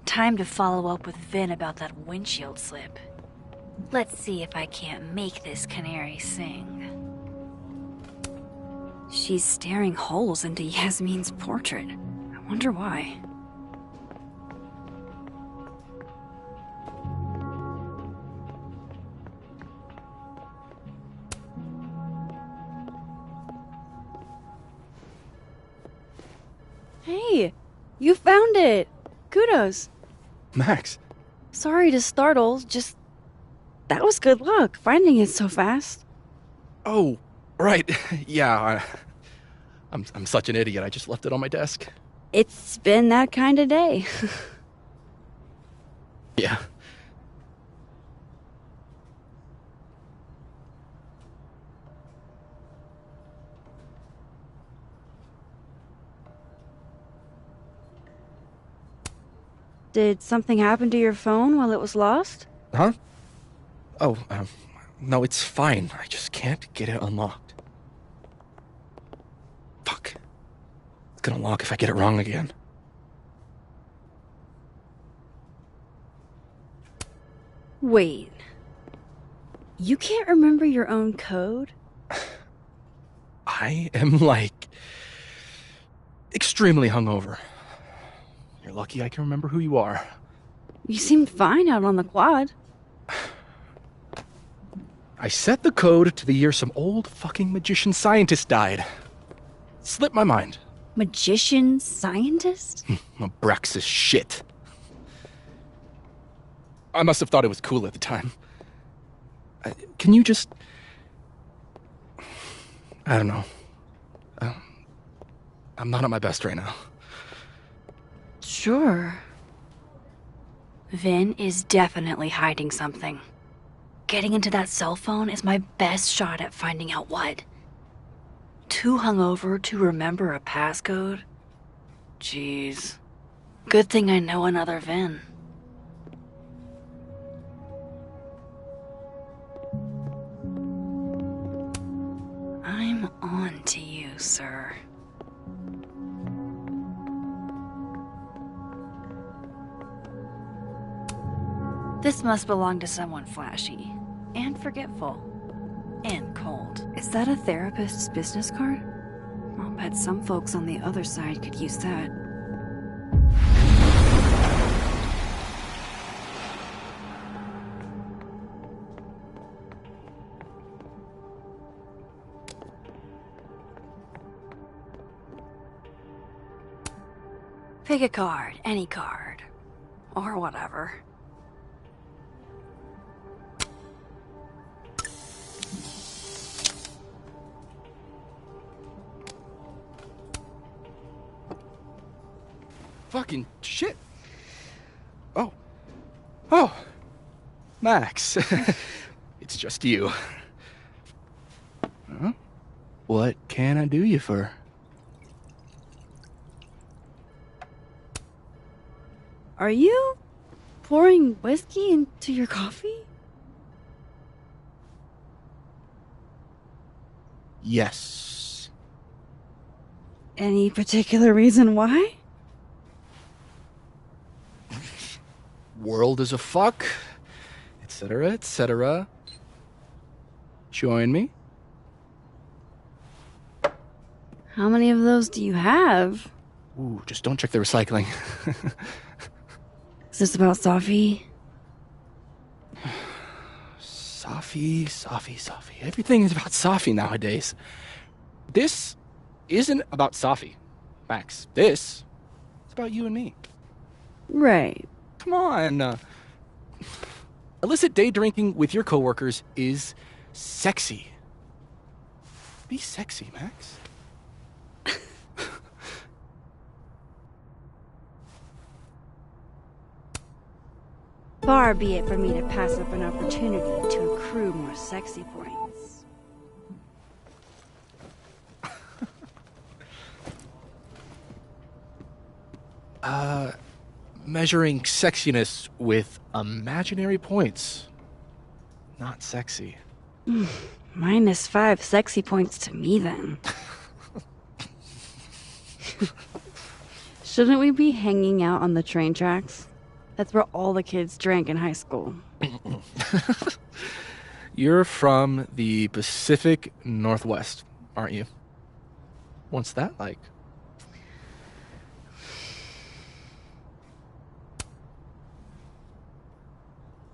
Time to follow up with Vin about that windshield slip. Let's see if I can't make this canary sing. She's staring holes into Yasmin's portrait. I wonder why. Hey, you found it! Kudos! Max. Sorry to startle, just... That was good luck, finding it so fast. Oh, right. Yeah, I'm such an idiot. I just left it on my desk. It's been that kind of day. Yeah. Did something happen to your phone while it was lost? Huh? Oh, no, it's fine. I just can't get it unlocked. Fuck. It's gonna lock if I get it wrong again. Wait. You can't remember your own code? I am, extremely hungover. You're lucky I can remember who you are. You seemed fine out on the quad. I set the code to the year some old fucking magician scientist died. Slipped my mind. Magician scientist? Abraxas shit. I must have thought it was cool at the time. Can you just... I don't know. I'm not at my best right now. Sure. Vin is definitely hiding something. Getting into that cell phone is my best shot at finding out what. Too hungover to remember a passcode? Jeez. Good thing I know another Vin. I'm on to you, sir. This must belong to someone flashy, and forgetful, and cold. Is that a therapist's business card? I'll bet some folks on the other side could use that. Pick a card, any card, or whatever. Fucking shit. Oh. Max. It's just you. Huh? What can I do you for? Are you pouring whiskey into your coffee? Yes. Any particular reason why? World is a fuck, etc., etc. Join me. How many of those do you have? Ooh, just don't check the recycling. Is this about Safi? Safi. Everything is about Safi nowadays. This isn't about Safi, Max. This is about you and me. Right. Come on. Illicit day drinking with your coworkers is sexy. Be sexy, Max. Far be it for me to pass up an opportunity to accrue more sexy points. Measuring sexiness with imaginary points. Not sexy. -5 sexy points to me, then. Shouldn't we be hanging out on the train tracks? That's where all the kids drank in high school. You're from the Pacific Northwest, aren't you? What's that like?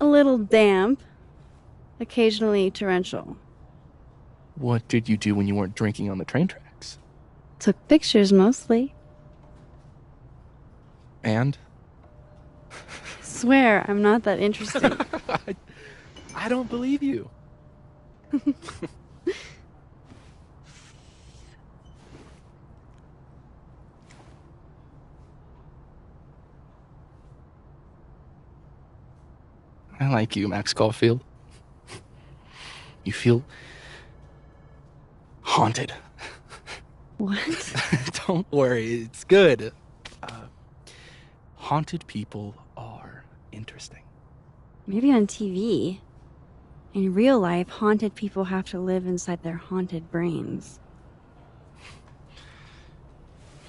A little damp, occasionally torrential. What did you do when you weren't drinking on the train tracks? Took pictures mostly. And? swear, I'm not that interesting. I don't believe you. I like you, Max Caulfield. You feel haunted. What? Don't worry, it's good. Haunted people are interesting. Maybe on TV. In real life, haunted people have to live inside their haunted brains.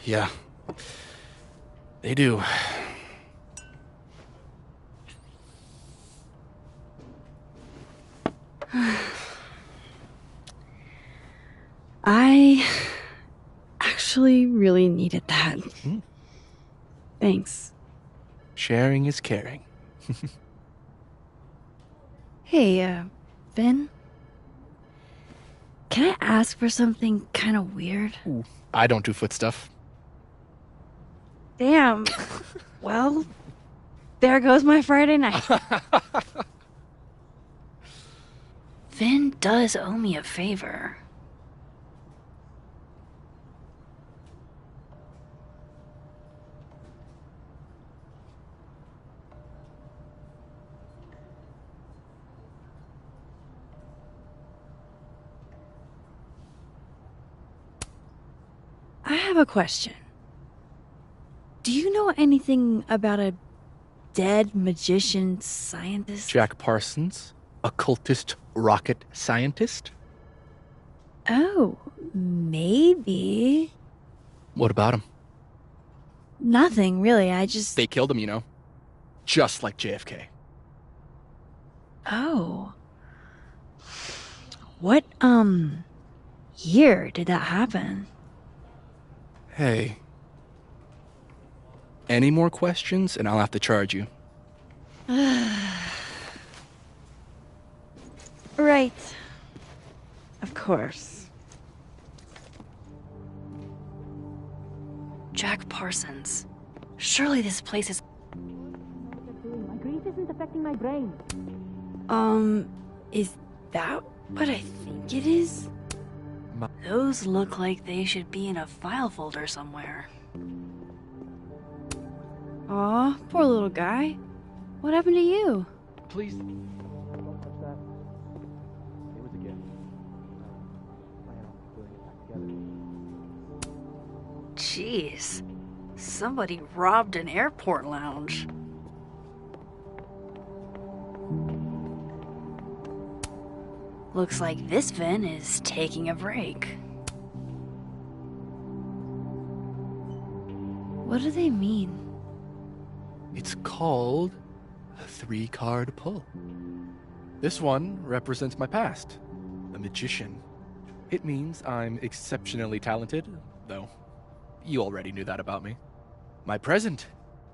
Yeah, they do. I actually really needed that. Thanks. Sharing is caring. Hey, Ben? Can I ask for something kind of weird? Ooh, I don't do foot stuff. Damn. Well, there goes my Friday night. Vin does owe me a favor. I have a question. Do you know anything about a dead magician scientist? Jack Parsons, occultist rocket scientist? Oh, maybe. What about him? Nothing, really. I just... They killed him, you know. Just like JFK. Oh. What, year did that happen? Hey. Any more questions and I'll have to charge you. Right. Of course. Jack Parsons. Surely this place is... My grief isn't affecting my brain. Is that what I think it is? Those look like they should be in a file folder somewhere. Aw, poor little guy. What happened to you? Please. Don't touch that. It was a gift. Jeez. Somebody robbed an airport lounge. Looks like this Vin is taking a break. What do they mean? It's called a 3-card pull. This one represents my past, a magician. It means I'm exceptionally talented, though you already knew that about me. My present,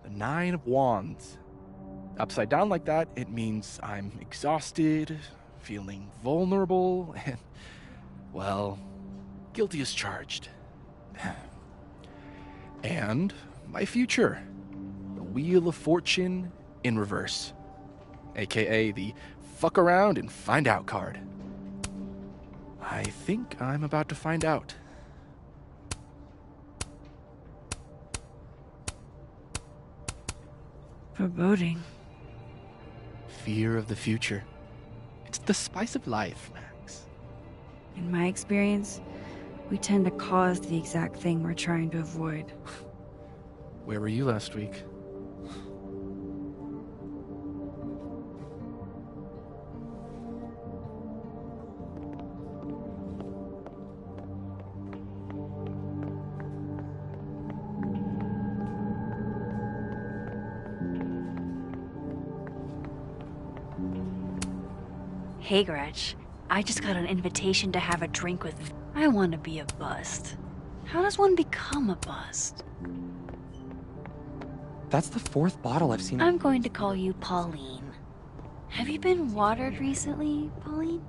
the 9 of Wands. Upside down like that, it means I'm exhausted, feeling vulnerable, and, well, guilty as charged. And my future, the Wheel of Fortune in reverse, aka the fuck around and find out card. I think I'm about to find out. Foreboding. Fear of the future. It's the spice of life, Max. In my experience, we tend to cause the exact thing we're trying to avoid. Where were you last week? Hey, Gretch. I just got an invitation to have a drink with... I want to be a bust. How does one become a bust? That's the 4th bottle I've seen. I'm going to call you Pauline. Have you been watered recently, Pauline?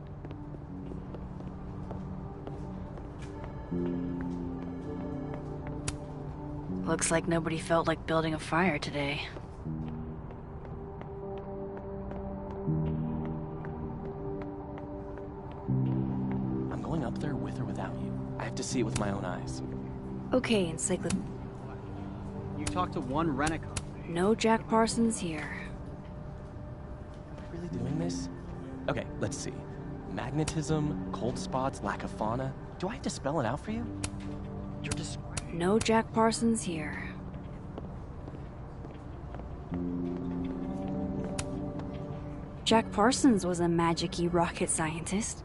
Looks like nobody felt like building a fire today. see it with my own eyes. Okay, Encyclopedia. You talked to one Renico. No Jack Parsons here. Really doing this? Okay, let's see. Magnetism, cold spots, lack of fauna. Do I have to spell it out for you? You're just... No Jack Parsons here. Jack Parsons was a magic-y rocket scientist.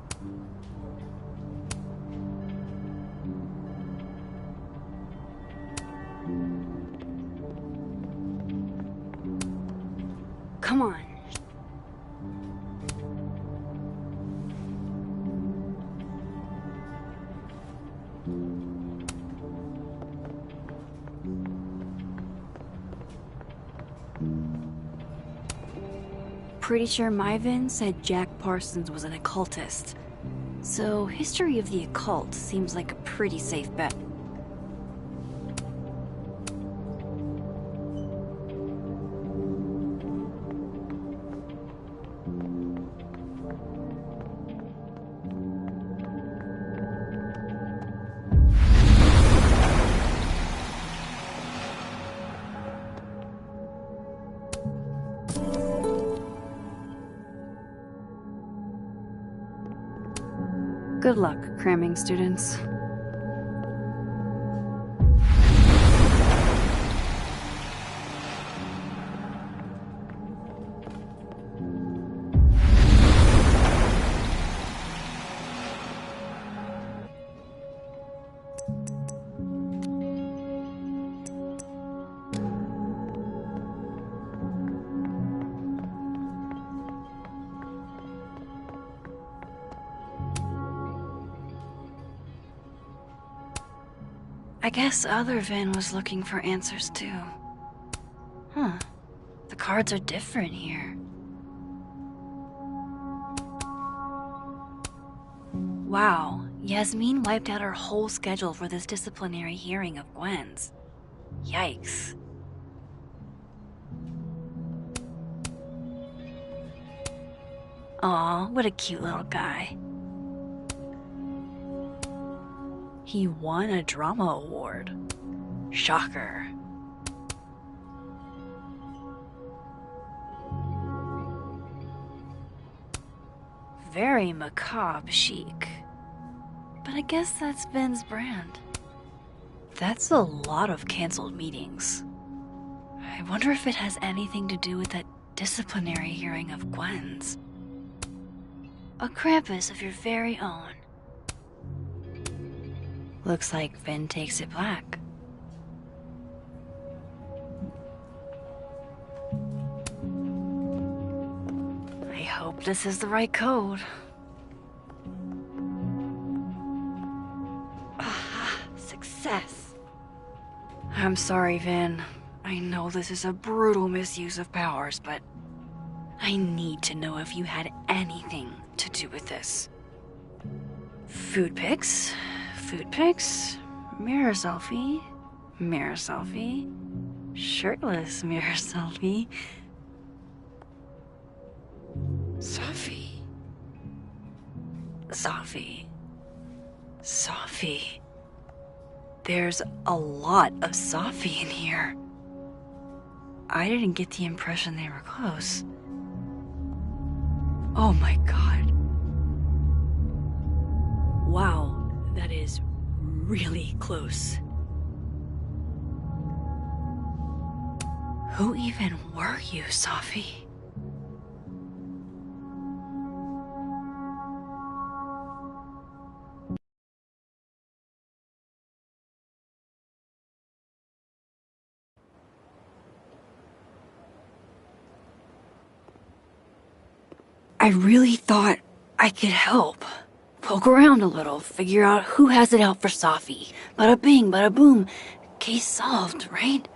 Come on. Pretty sure Myvin said Jack Parsons was an occultist. So, history of the occult seems like a pretty safe bet. Good luck, cramming students. I guess other Vin was looking for answers too. Huh. The cards are different here. Wow, Yasmin wiped out her whole schedule for this disciplinary hearing of Gwen's. Yikes. Aw, what a cute little guy. He won a drama award. Shocker. Very macabre chic. But I guess that's Ben's brand. That's a lot of canceled meetings. I wonder if it has anything to do with that disciplinary hearing of Gwen's. A Krampus of your very own. Looks like Vin takes it black. I hope this is the right code. Ah, success. I'm sorry, Vin. I know this is a brutal misuse of powers, but I need to know if you had anything to do with this. Food pics? Food pics, mirror selfie, shirtless mirror selfie. Safi. There's a lot of Safi in here. I didn't get the impression they were close. Oh my god. Wow. That is really close. Who even were you, Safi? I really thought I could help. Poke around a little, figure out who has it out for Safi. Bada bing, bada boom. Case solved, right?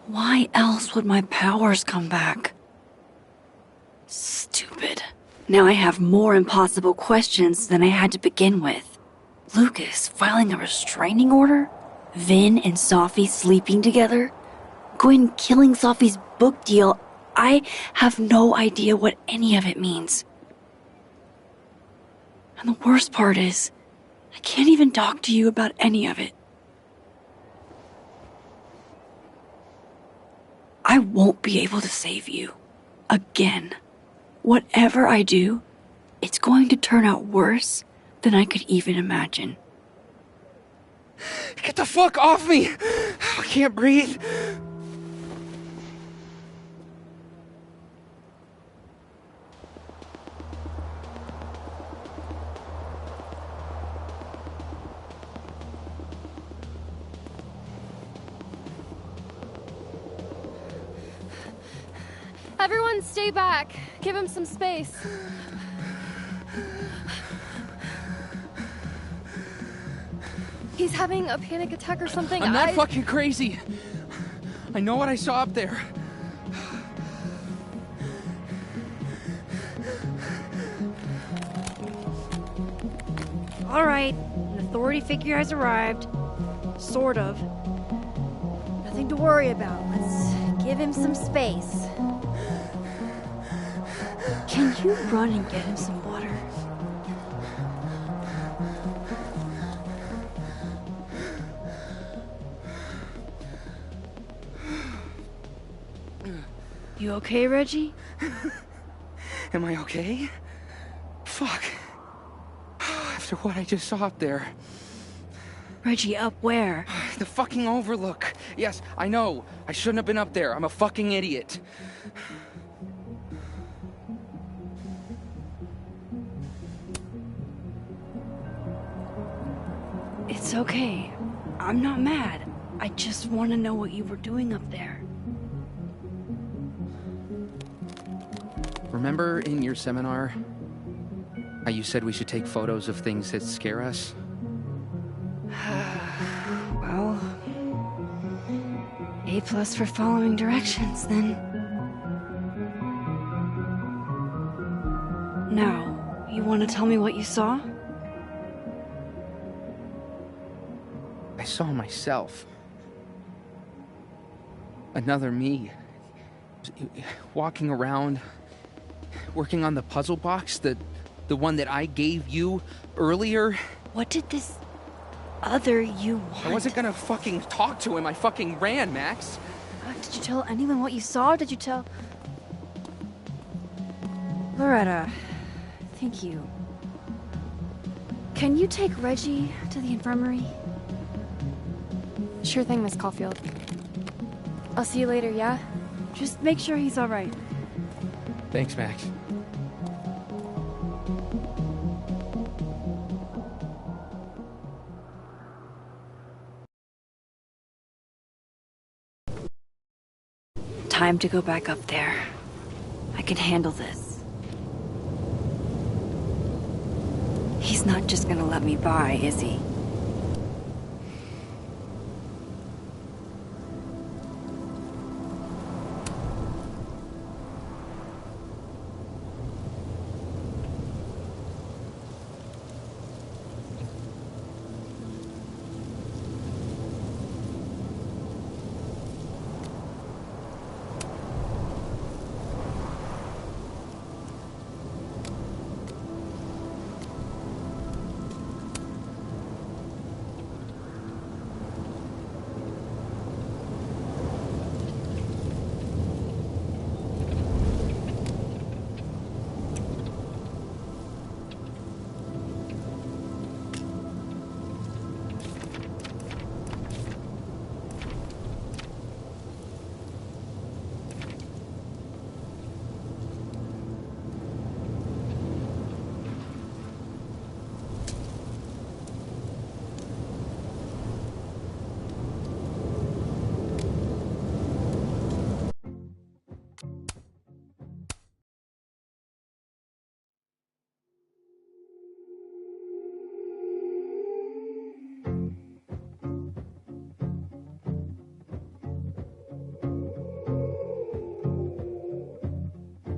Why else would my powers come back? Stupid. Now I have more impossible questions than I had to begin with. Lucas filing a restraining order? Vin and Safi sleeping together? Gwen killing Safi's book deal? I have no idea what any of it means. And the worst part is, I can't even talk to you about any of it. I won't be able to save you. Again. Whatever I do, it's going to turn out worse than I could even imagine. Get the fuck off me! I can't breathe. Everyone stay back. Give him some space. He's having a panic attack or something. I'm not fucking crazy. I know what I saw up there. All right, an authority figure has arrived. Sort of. Nothing to worry about. Let's give him some space. Can you run and get him some water? You okay, Reggie? Am I okay? Fuck. After what I just saw up there. Reggie, up where? The fucking overlook. Yes, I know. I shouldn't have been up there. I'm a fucking idiot. It's okay. I'm not mad. I just want to know what you were doing up there. Remember in your seminar how you said we should take photos of things that scare us? Well, A+ for following directions, then. Now, you want to tell me what you saw? I saw myself. Another me. Walking around, working on the puzzle box, the one that I gave you earlier. What did this other you want? I wasn't gonna fucking talk to him. I fucking ran, Max. Did you tell anyone what you saw? Did you tell... Loretta, thank you. Can you take Reggie to the infirmary? Sure thing, Miss Caulfield. I'll see you later, yeah? Just make sure he's all right. Thanks, Max. Time to go back up there. I can handle this. He's not just gonna let me by, is he?